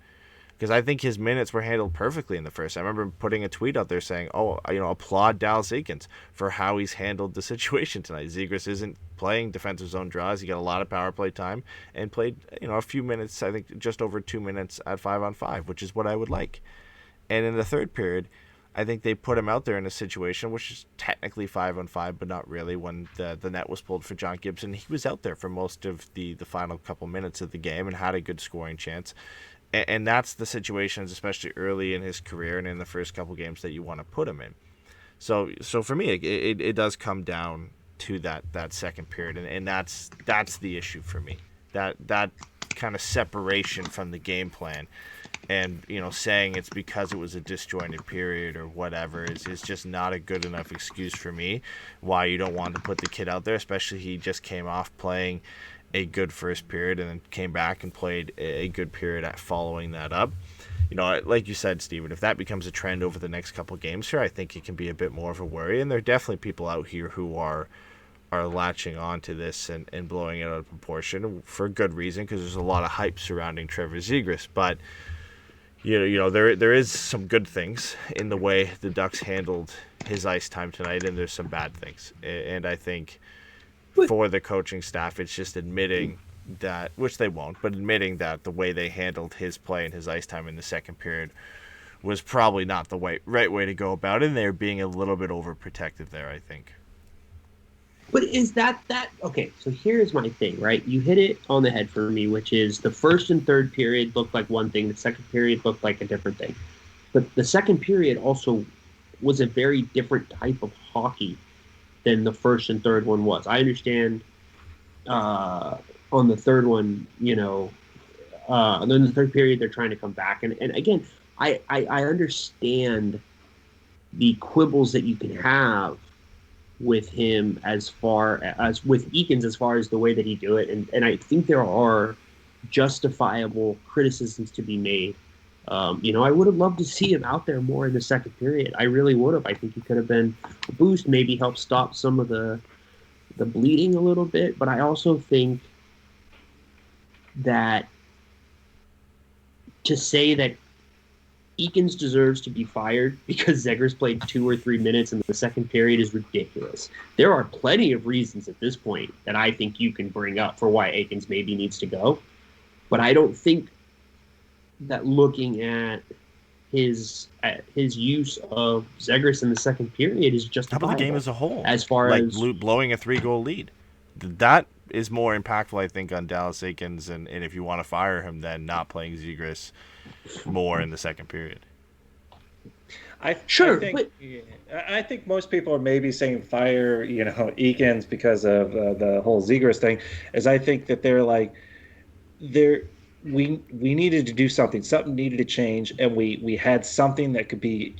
Because I think his minutes were handled perfectly in the first. I remember putting a tweet out there saying, applaud Dallas Eakins for how he's handled the situation tonight. Zegras isn't playing defensive zone draws. He got a lot of power play time and played, a few minutes, I think just over 2 minutes at 5-on-5, which is what I would like. And in the third period, I think they put him out there in a situation which is technically 5-on-5, but not really, when the net was pulled for John Gibson. He was out there for most of the final couple minutes of the game and had a good scoring chance. And that's the situations, especially early in his career and in the first couple games, that you want to put him in. So for me, it does come down to that second period, and that's the issue for me. That kind of separation from the game plan, and saying it's because it was a disjointed period or whatever is just not a good enough excuse for me why you don't want to put the kid out there, especially he just came off playing a good first period and then came back and played a good period at following that up. Like you said, Steven, if that becomes a trend over the next couple of games here, I think it can be a bit more of a worry. And there are definitely people out here who are latching on to this and blowing it out of proportion for good reason, because there's a lot of hype surrounding Trevor Zegras. But there is some good things in the way the Ducks handled his ice time tonight, and there's some bad things. And I think for the coaching staff, it's just admitting that, which they won't, but admitting that the way they handled his play and his ice time in the second period was probably not the right way to go about it, and they're being a little bit overprotective there, I think. But is that okay? So here's my thing, right? You hit it on the head for me, which is the first and third period looked like one thing, the second period looked like a different thing. But the second period also was a very different type of hockey than the first and third one was. I understand on the third one, and then the third period, they're trying to come back. And again, I understand the quibbles that you can have with him as far as with Eakins, as far as the way that he do it. And I think there are justifiable criticisms to be made. I would have loved to see him out there more in the second period. I really would have. I think he could have been a boost, maybe help stop some of the bleeding a little bit. But I also think that to say that Eakins deserves to be fired because Zegras played 2 or 3 minutes in the second period is ridiculous. There are plenty of reasons at this point that I think you can bring up for why Eakins maybe needs to go. But I don't think that looking at his use of Zegras in the second period is justifiable. How about the game as a whole? As far as blowing a 3-goal lead, that is more impactful, I think, on Dallas Eakins, and if you want to fire him, then not playing Zegras more in the second period. I think most people are maybe saying fire, Eakins because of the whole Zegras thing. Is I think that they're like, we needed to do something. Something needed to change, and we had something that could be,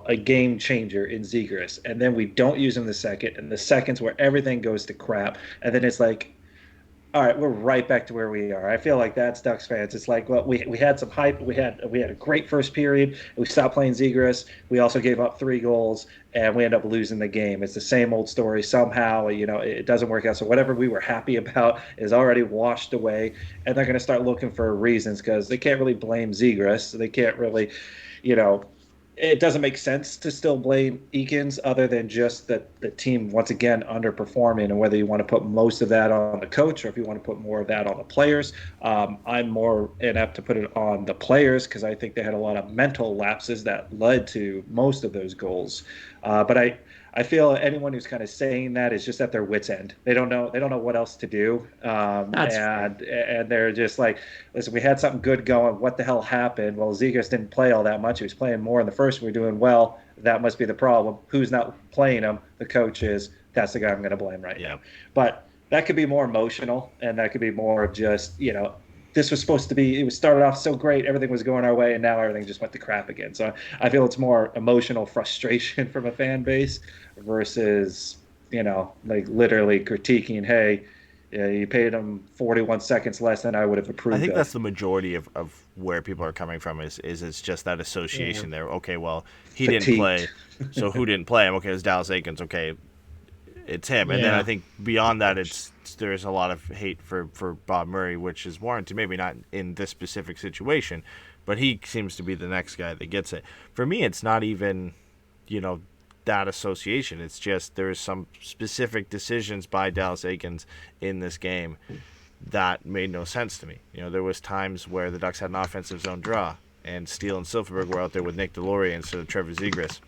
a game changer in Zegras, and then we don't use him the second, and the second's where everything goes to crap, and then it's like, all right, we're right back to where we are. I feel like that's Ducks fans. It's like, well, we had some hype. We had a great first period. We stopped playing Zegras. We also gave up 3 goals, and we end up losing the game. It's the same old story. Somehow, it doesn't work out. So whatever we were happy about is already washed away, and they're going to start looking for reasons because they can't really blame Zegras. They can't really, it doesn't make sense to still blame Eakins other than just that the team, once again, underperforming, and whether you want to put most of that on the coach or if you want to put more of that on the players. I'm more inept to put it on the players because I think they had a lot of mental lapses that led to most of those goals. But I feel anyone who's kind of saying that is just at their wits' end. They don't know what else to do, and they're just like, listen, we had something good going. What the hell happened? Well, Zegras didn't play all that much. He was playing more in the first. We were doing well. That must be the problem. Who's not playing him? The coach is. That's the guy I'm going to blame right now. But that could be more emotional, and that could be more of just, this was supposed to be, it was started off so great, everything was going our way, and now everything just went to crap again. So I feel it's more emotional frustration from a fan base versus, like literally critiquing, hey, you paid him 41 seconds less than I would have approved. I think of. that's the majority of where people are coming from is it's just that association there. Okay, well, he didn't play, so who didn't play him? Okay, it's Dallas Eakins. Okay, it's him. And then I think beyond that, there's a lot of hate for Bob Murray, which is warranted. Maybe not in this specific situation, but he seems to be the next guy that gets it. For me, it's not even, that association. It's just there's some specific decisions by Dallas Eakins in this game that made no sense to me. There was times where the Ducks had an offensive zone draw, and Steele and Silfverberg were out there with Nick Deslauriers instead of Trevor Zegras.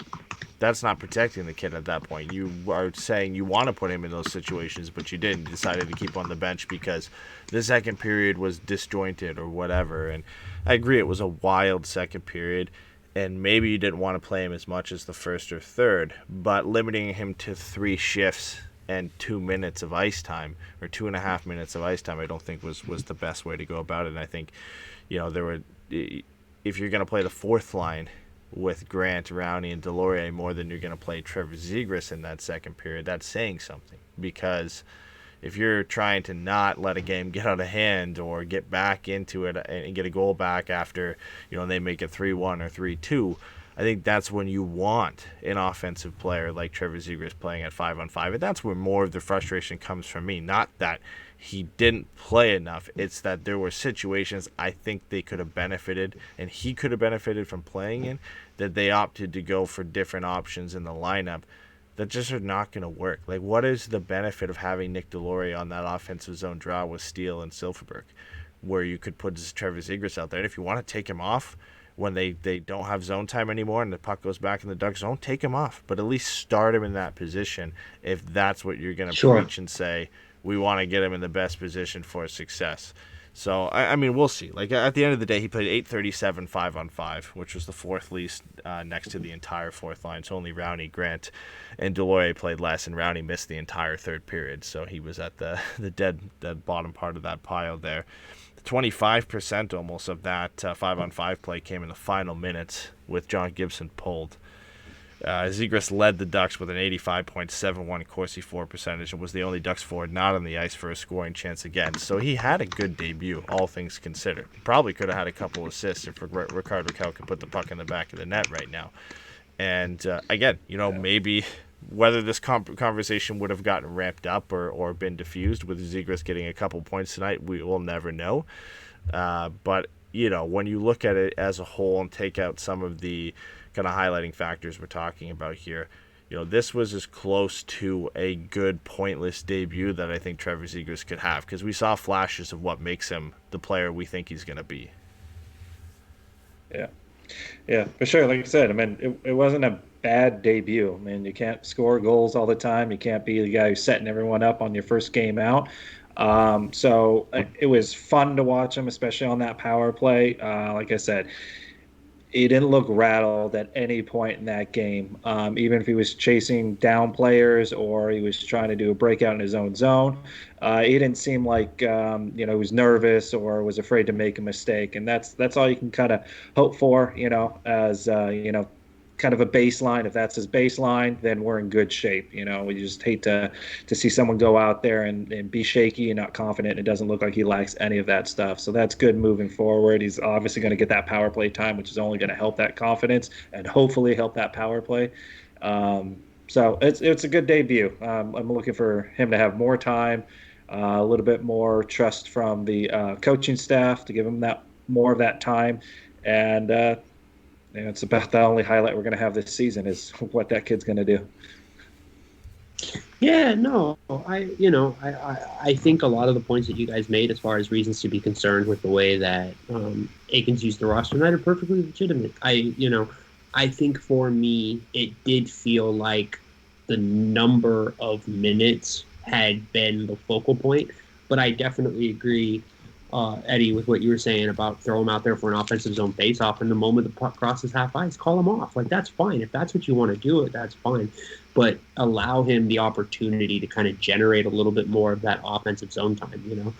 That's not protecting the kid at that point. You are saying you want to put him in those situations, but you didn't. You decided to keep on the bench because the second period was disjointed or whatever. And I agree, it was a wild second period, and maybe you didn't want to play him as much as the first or third, but limiting him to 3 shifts and 2 minutes of ice time, or 2.5 minutes of ice time, I don't think was the best way to go about it. And I think, if you're going to play the fourth line with Grant, Rowney, and Deslauriers more than you're going to play Trevor Zegras in that second period, that's saying something. Because if you're trying to not let a game get out of hand or get back into it and get a goal back after, they make it 3-1 or 3-2, I think that's when you want an offensive player like Trevor Zegras playing at 5-on-5. And that's where more of the frustration comes from me. Not that he didn't play enough. It's that there were situations I think they could have benefited, and he could have benefited from playing in, that they opted to go for different options in the lineup that just are not going to work. Like, what is the benefit of having Nick Deslauriers on that offensive zone draw with Steele and Silfverberg, where you could put Trevor Zegras out there? And if you want to take him off when they don't have zone time anymore and the puck goes back in the Ducks zone, take him off. But at least start him in that position if that's what you're going to preach and say, we want to get him in the best position for success. So, I mean, we'll see. Like, at the end of the day, he played 8:37 5-on-5, which was the fourth least next to the entire fourth line. So only Rowney, Grant, and Deslauriers played less, and Rowney missed the entire third period. So he was at the dead bottom part of that pile there. 25% almost of that 5-on-5 play came in the final minutes with John Gibson pulled. Zegras led the Ducks with an 85.71 Corsi for percentage and was the only Ducks forward not on the ice for a scoring chance again. So he had a good debut, all things considered. Probably could have had a couple assists if Rickard Rakell could put the puck in the back of the net right now. And again, maybe whether this conversation would have gotten ramped up or been diffused with Zegras getting a couple points tonight, we will never know. But, when you look at it as a whole and take out some of the kind of highlighting factors we're talking about here, this was as close to a good pointless debut that I think Trevor Zegras could have, because we saw flashes of what makes him the player we think he's going to be. Yeah. Yeah, for sure. Like I said, I mean, it wasn't a bad debut. I mean, you can't score goals all the time. You can't be the guy who's setting everyone up on your first game out. It was fun to watch him, especially on that power play. Like I said, he didn't look rattled at any point in that game. Even if he was chasing down players or he was trying to do a breakout in his own zone, he didn't seem like he was nervous or was afraid to make a mistake. And that's all you can kind of hope for, as kind of a baseline. If that's his baseline, then we're in good shape. We just hate to see someone go out there and be shaky and not confident. It doesn't look like he lacks any of that stuff. So that's good moving forward. He's obviously going to get that power play time, which is only going to help that confidence and hopefully help that power play. So it's a good debut. I'm looking for him to have more time, a little bit more trust from the coaching staff to give him that more of that time, and it's about the only highlight we're going to have this season is what that kid's going to do. Yeah, no, I think a lot of the points that you guys made as far as reasons to be concerned with the way that Eakins used the roster tonight are perfectly legitimate. I think for me, it did feel like the number of minutes had been the focal point, but I definitely agree, Eddy, with what you were saying about throw him out there for an offensive zone face-off, and the moment the puck crosses half ice, call him off. Like, that's fine. If that's what you want to do, that's fine. But allow him the opportunity to kind of generate a little bit more of that offensive zone time,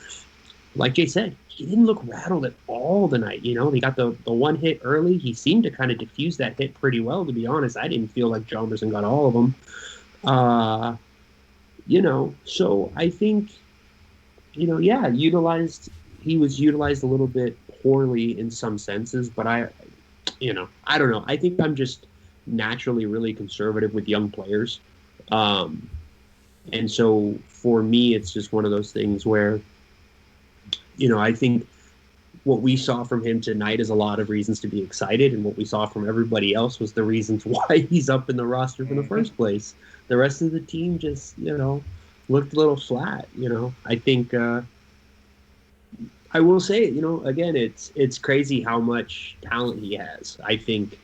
Like Jay said, he didn't look rattled at all tonight, He got the one hit early. He seemed to kind of diffuse that hit pretty well, to be honest. I didn't feel like Chalmerson got all of them. So I think, he was utilized a little bit poorly in some senses, but I don't know. I think I'm just naturally really conservative with young players. And so for me, it's just one of those things where, I think what we saw from him tonight is a lot of reasons to be excited. And what we saw from everybody else was the reasons why he's up in the roster in the first place. The rest of the team just, looked a little flat. I think, I will say, again, it's crazy how much talent he has. I think,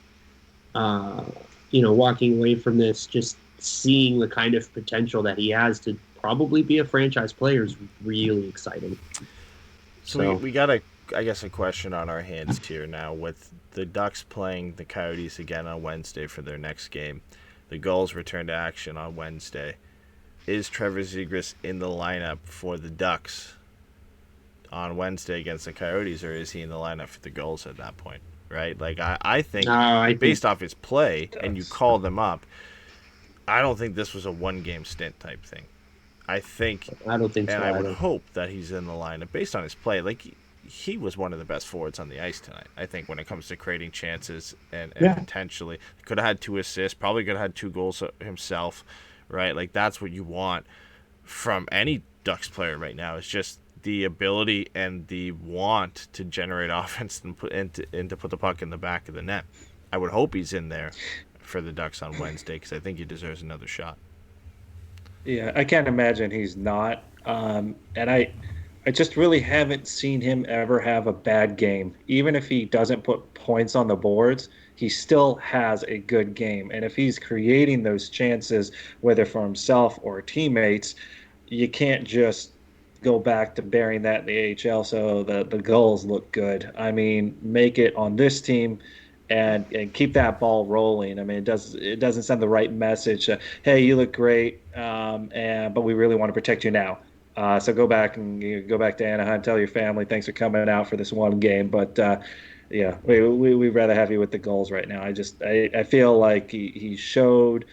walking away from this, just seeing the kind of potential that he has to probably be a franchise player is really exciting. So we got a question on our hands here now with the Ducks playing the Coyotes again on Wednesday for their next game. The Gulls return to action on Wednesday. Is Trevor Zegras in the lineup for the Ducks on Wednesday against the Coyotes, or is he in the lineup for the Gulls at that point, right? Like, I think based off his play, and you call them up, I don't think this was a one-game stint type thing. I don't think so. And I would hope that he's in the lineup based on his play. Like, he was one of the best forwards on the ice tonight, I think, when it comes to creating chances and potentially. Could have had 2 assists, probably could have had 2 goals himself, right? Like, that's what you want from any Ducks player right now. It's just the ability and the want to generate offense and to put the puck in the back of the net. I would hope he's in there for the Ducks on Wednesday because I think he deserves another shot. Yeah, I can't imagine he's not. And I just really haven't seen him ever have a bad game. Even if he doesn't put points on the boards, he still has a good game. And if he's creating those chances, whether for himself or teammates, you can't just go back to burying that in the AHL so the Gulls look good. I mean, make it on this team and keep that ball rolling. I mean, it doesn't send the right message. Hey, you look great, but we really want to protect you now. So go back to Anaheim. Tell your family thanks for coming out for this one game. But we'd rather have you with the Gulls right now. I feel like he showed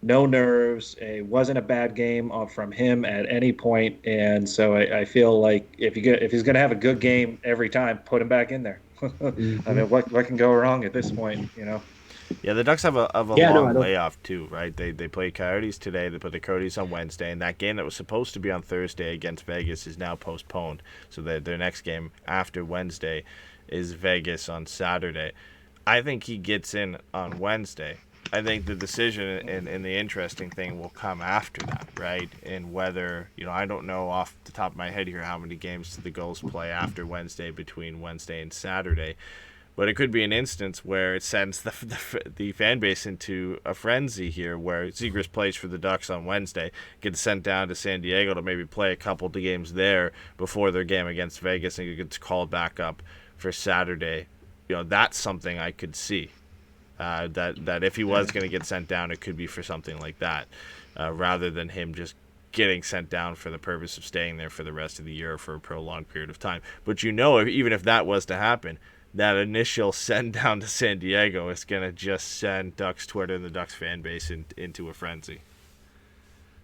no nerves. It wasn't a bad game from him at any point, and so I feel like if he's going to have a good game every time, put him back in there. I mean, what can go wrong at this point, Yeah, the Ducks have a long layoff too, right? They play Coyotes today. They put the Coyotes on Wednesday, and that game that was supposed to be on Thursday against Vegas is now postponed. So their next game after Wednesday is Vegas on Saturday. I think he gets in on Wednesday. I think the decision and the interesting thing will come after that, right? And whether, I don't know off the top of my head here how many games do the Gulls play after Wednesday between Wednesday and Saturday. But it could be an instance where it sends the fan base into a frenzy here, where Zegras plays for the Ducks on Wednesday, gets sent down to San Diego to maybe play a couple of games there before their game against Vegas, and he gets called back up for Saturday. That's something I could see. That if he was going to get sent down, it could be for something like that, rather than him just getting sent down for the purpose of staying there for the rest of the year for a prolonged period of time. But even if that was to happen, that initial send down to San Diego is going to just send Ducks Twitter and the Ducks fan base into a frenzy.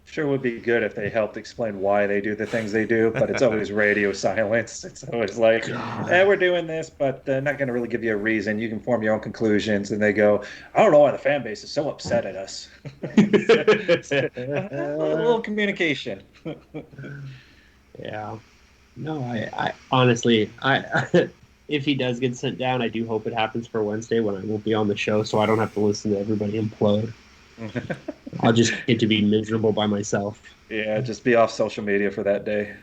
Sure would be good if they helped explain why they do the things they do, but it's always radio silence. It's always like, we're doing this, but they're not going to really give you a reason. You can form your own conclusions. And they go, I don't know why the fan base is so upset at us. A little communication. Yeah. No, I honestly, if he does get sent down, I do hope it happens for Wednesday when I won't be on the show, so I don't have to listen to everybody implode. I'll just get to be miserable by myself. Yeah, just be off social media for that day.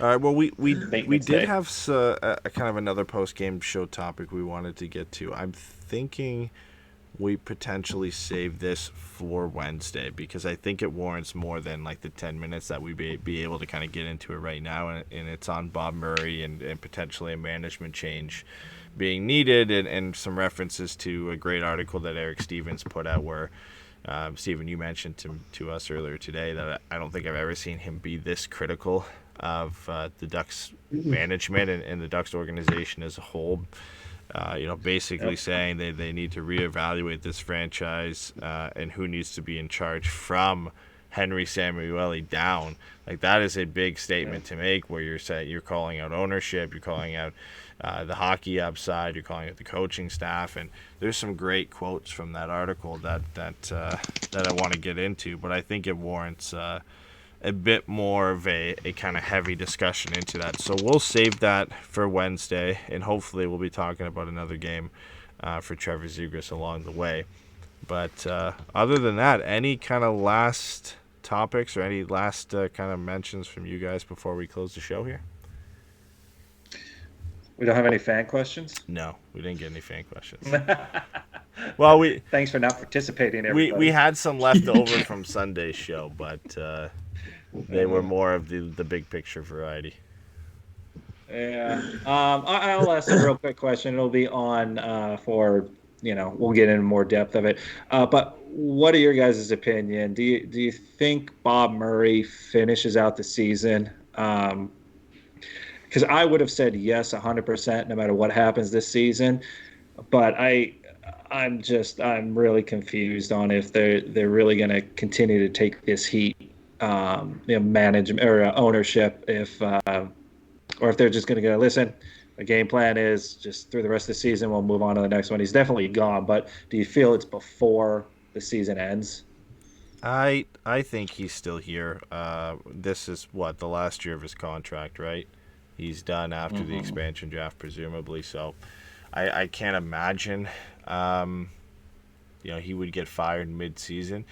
All right. Well, we did have a kind of another post-game show topic we wanted to get to. I'm thinking we potentially save this for Wednesday because I think it warrants more than like the 10 minutes that we be able to kind of get into it right now, and it's on Bob Murray and potentially a management change being needed, and some references to a great article that Eric Stevens put out where, Stephen, you mentioned to us earlier today that I don't think I've ever seen him be this critical of the Ducks management and the Ducks organization as a whole. Basically saying they need to reevaluate this franchise and who needs to be in charge from Henry Samueli down. Like, that is a big statement to make, where you're calling out ownership, you're calling out the hockey upside, you're calling out the coaching staff, and there's some great quotes from that article that I want to get into, but I think it warrants a bit more of a kind of heavy discussion into that. So we'll save that for Wednesday, and hopefully we'll be talking about another game for Trevor Zegras along the way. But other than that, any kind of last topics or any last kind of mentions from you guys before we close the show here? We don't have any fan questions? No, we didn't get any fan questions. Well, thanks for not participating, everybody. We had some left over from Sunday's show, but they were more of the big picture variety. Yeah. I'll ask a real quick question. It'll be on for, we'll get into more depth of it. But what are your guys' opinion? Do you think Bob Murray finishes out the season? Because I would have said yes 100% no matter what happens this season. But I'm really confused on if they're really going to continue to take this heat, management or ownership, or if they're just going to go, listen, the game plan is just through the rest of the season, we'll move on to the next one. He's definitely gone, but do you feel it's before the season ends? I think he's still here. This is the last year of his contract, right? He's done after the expansion draft, presumably. So I can't imagine, he would get fired mid-season.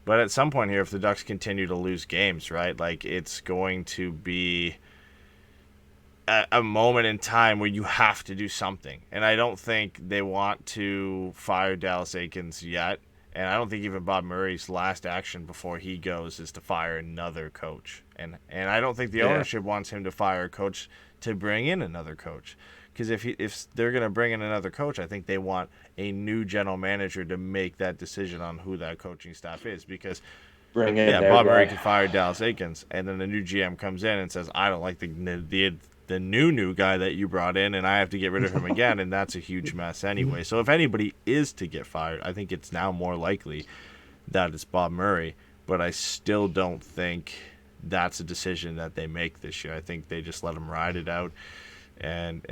But at some point here, if the Ducks continue to lose games, right, like, it's going to be a moment in time where you have to do something. And I don't think they want to fire Dallas Eakins yet. And I don't think even Bob Murray's last action before he goes is to fire another coach. And I don't think the ownership wants him to fire a coach to bring in another coach. Because if they're going to bring in another coach, I think they want a new general manager to make that decision on who that coaching staff is. Because Bob Murray can fire Dallas Eakins, and then the new GM comes in and says, I don't like the new guy that you brought in, and I have to get rid of him again, and that's a huge mess anyway. So if anybody is to get fired, I think it's now more likely that it's Bob Murray, but I still don't think that's a decision that they make this year. I think they just let him ride it out, and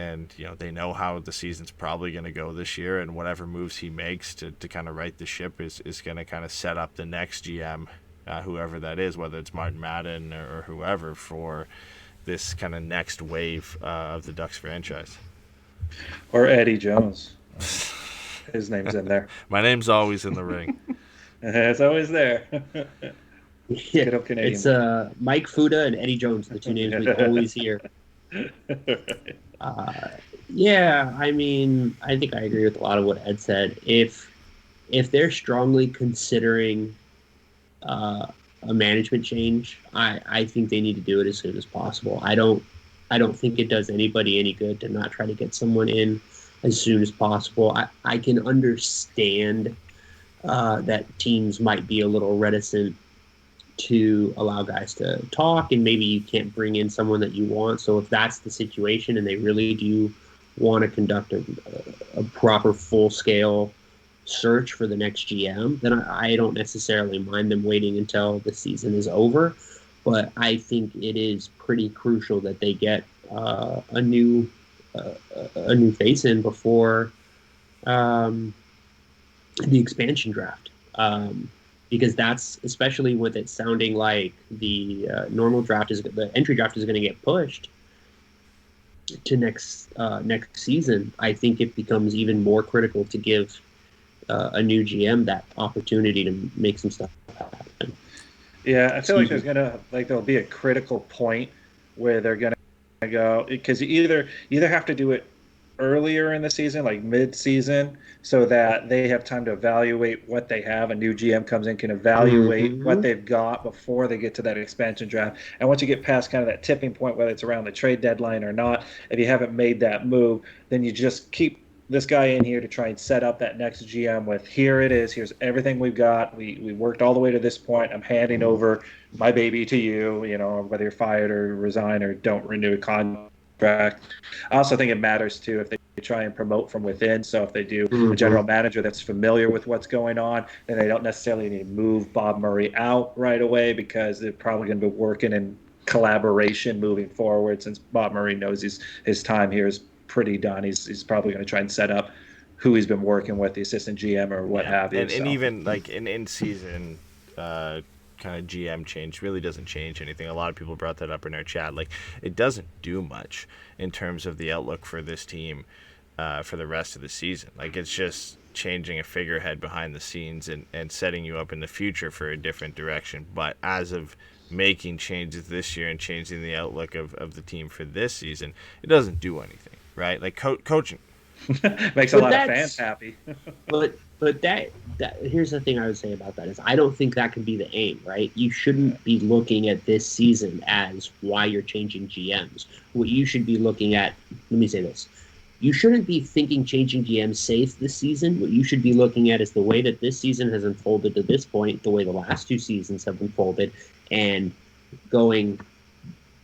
they know how the season's probably going to go this year, and whatever moves he makes to kind of right the ship is going to kind of set up the next GM, whoever that is, whether it's Martin Madden or whoever, for this kind of next wave of the Ducks franchise. Or Eddie Jones. His name's in there. My name's always in the ring. It's always there. It's Mike Fuda and Eddie Jones, the two names we always hear. Yeah, I mean, I think I agree with a lot of what Ed said. If they're strongly considering a management change, I think they need to do it as soon as possible. I don't think it does anybody any good to not try to get someone in as soon as possible. I can understand that teams might be a little reticent to allow guys to talk, and maybe you can't bring in someone that you want. So if that's the situation and they really do want to conduct a proper full-scale search for the next GM, then I don't necessarily mind them waiting until the season is over. But I think it is pretty crucial that they get a new face in before the expansion draft. Because that's, especially with it sounding like the the entry draft is going to get pushed to next season. I think it becomes even more critical to give a new GM that opportunity to make some stuff happen. Yeah, I feel like there'll be a critical point where they're gonna go, because you either have to do it earlier in the season, like mid-season, so that they have time to evaluate what they have. A new GM comes in, can evaluate what they've got before they get to that expansion draft. And once you get past kind of that tipping point, whether it's around the trade deadline or not, if you haven't made that move, then you just keep this guy in here to try and set up that next GM with, here it is, here's everything we've got. We worked all the way to this point. I'm handing over my baby to you, whether you're fired or resign or don't renew a contract. I also think it matters too if they try and promote from within. So if they do a general manager that's familiar with what's going on, then they don't necessarily need to move Bob Murray out right away, because they're probably going to be working in collaboration moving forward. Since Bob Murray knows his time here is pretty done, he's probably going to try and set up who he's been working with, the assistant GM or what have you. And even like an in-season kind of GM change really doesn't change anything. A lot of people brought that up in our chat. Like, it doesn't do much in terms of the outlook for this team for the rest of the season. Like, it's just changing a figurehead behind the scenes and setting you up in the future for a different direction. But as of making changes this year and changing the outlook of the team for this season, it doesn't do anything, right? Like, coaching makes a lot of fans happy. but that here's the thing I would say about that is, I don't think that can be the aim, right? You shouldn't be looking at this season as why you're changing GMs. What you should be looking at, let me say this, you shouldn't be thinking changing GMs saves this season. What you should be looking at is the way that this season has unfolded to this point, the way the last two seasons have unfolded, and going,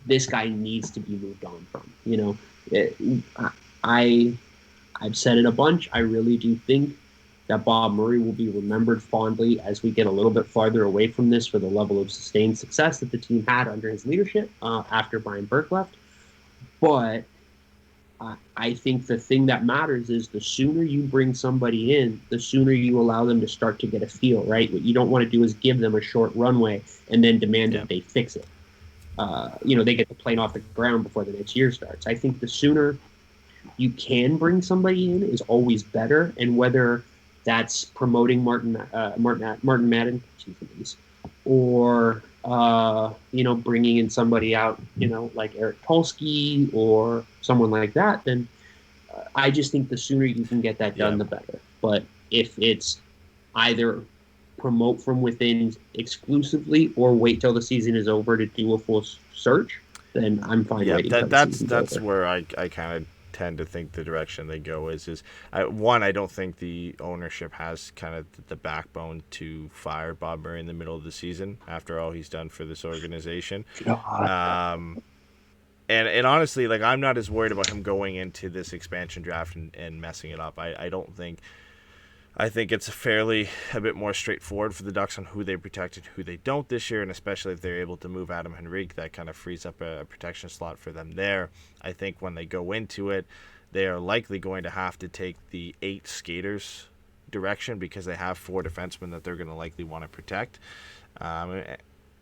this guy needs to be moved on from. I've said it a bunch. I really do think that Bob Murray will be remembered fondly as we get a little bit farther away from this, for the level of sustained success that the team had under his leadership after Brian Burke left. But I think the thing that matters is, the sooner you bring somebody in, the sooner you allow them to start to get a feel, right? What you don't want to do is give them a short runway and then demand that they fix it. They get the plane off the ground before the next year starts. I think the sooner you can bring somebody in is always better. And whether that's promoting Martin Madden, or bringing in somebody out, like Eric Tulsky or someone like that, then I just think the sooner you can get that done, the better. But if it's either promote from within exclusively or wait till the season is over to do a full search, then I'm fine waiting. That's where I kind of tend to think the direction they go is I don't think the ownership has kind of the backbone to fire Bob Murray in the middle of the season after all he's done for this organization. And honestly, like, I'm not as worried about him going into this expansion draft and messing it up. I think it's a bit more straightforward for the Ducks on who they protect and who they don't this year, and especially if they're able to move Adam Henrique, that kind of frees up a protection slot for them there. I think when they go into it, they are likely going to have to take the 8 skaters direction, because they have 4 defensemen that they're going to likely want to protect.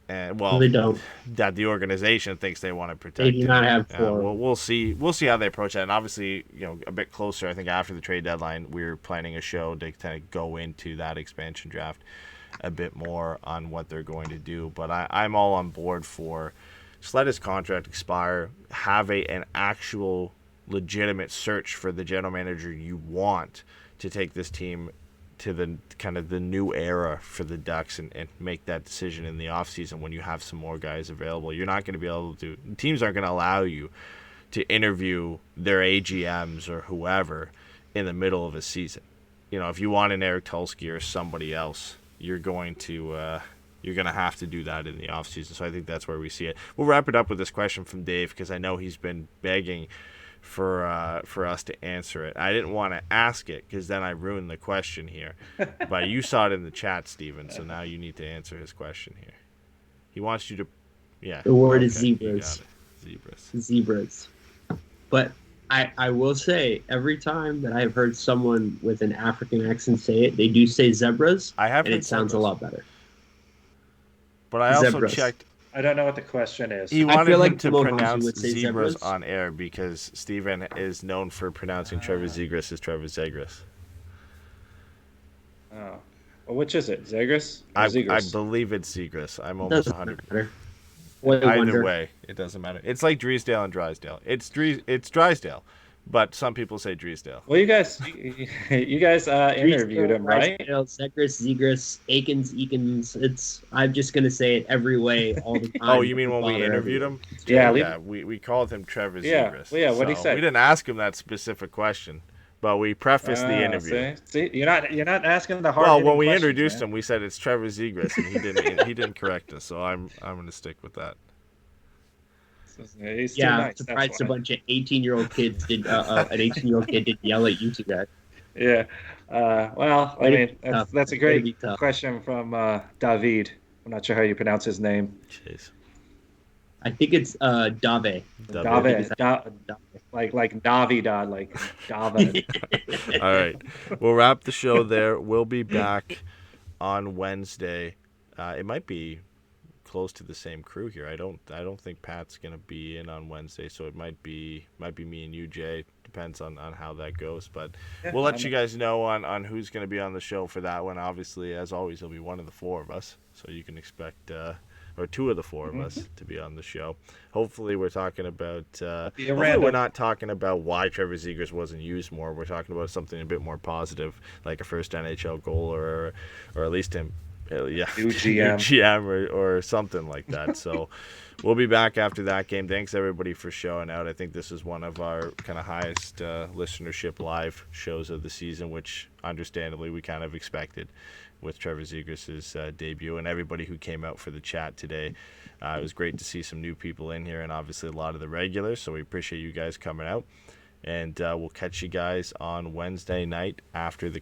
They don't. That the organization thinks they want to protect. They do not have 4. We'll see how they approach that. And obviously, a bit closer, I think after the trade deadline, we're planning a show to kind of go into that expansion draft a bit more on what they're going to do. But I'm all on board for Just let his contract expire. Have an actual legitimate search for the general manager you want to take this team to the kind of the new era for the Ducks and make that decision in the offseason when you have some more guys available. You're not going to be able to – teams aren't going to allow you to interview their AGMs or whoever in the middle of a season. You know, if you want an Eric Tulsky or somebody else, you're going to have to do that in the offseason. So I think that's where we see it. We'll wrap it up with this question from Dave because I know he's been begging for us to answer it. I didn't want to ask it because then I ruined the question here. But you saw it in the chat, Steven, so now you need to answer his question here. He wants you to, yeah. The word is zebras. Zebras. But I will say, every time that I've heard someone with an African accent say it, they do say zebras, and it sounds a lot better. But I also Zebras. checked. I don't know what the question is. He wanted feel like him to Mohawks pronounce would say zebras zebras. on air because Steven is known for pronouncing Trevor Zegras as Trevor Zegras. Oh. Well, which is it? Zegras? Or I Zegras? believe it's Zegras. I'm almost Doesn't 100%. matter. Either way, it doesn't matter. It's like Drysdale and Drysdale. It's Drysdale, but some people say Drysdale. Well, you guys interviewed him, right? Zegras, Eakins. I'm just gonna say it every way, all the time. Oh, you mean when we interviewed him? Yeah, we called him Trevor Yeah, Zegras. well, yeah, what'd he say? We didn't ask him that specific question, but we prefaced the interview. See, you're not asking the hard. Well, when we introduced him, we said it's Trevor Zegras, and he didn't correct us. So I'm going to stick with that. He's too Yeah, nice, I'm surprised that's a why. bunch of 18-year-old kids did. An 18-year-old kid did yell at you two guys. Yeah. Well, I Very mean, tough. that's a Very great tough. question from David. I'm not sure how you pronounce his name. Jeez. I think it's Dave. David, like Navidad, like David. All right. We'll wrap the show there. We'll be back on Wednesday. It might be close to the same crew here. I don't think Pat's gonna be in on Wednesday, so it might be me and you, Jay. Depends on how that goes. But we'll let you guys know on who's gonna be on the show for that one. Obviously, as always, it'll be one of the four of us. So you can expect or two of the four of us to be on the show. Hopefully we're talking about hopefully we're not talking about why Trevor Zegras wasn't used more. We're talking about something a bit more positive, like a first NHL goal or at least him New GM. GM or something like that. So we'll be back after that game. Thanks everybody for showing out. I think this is one of our kind of highest listenership live shows of the season, which understandably we kind of expected with Trevor Zegras' debut, and everybody who came out for the chat today. It was great to see some new people in here and obviously a lot of the regulars, so we appreciate you guys coming out. And we'll catch you guys on Wednesday night after the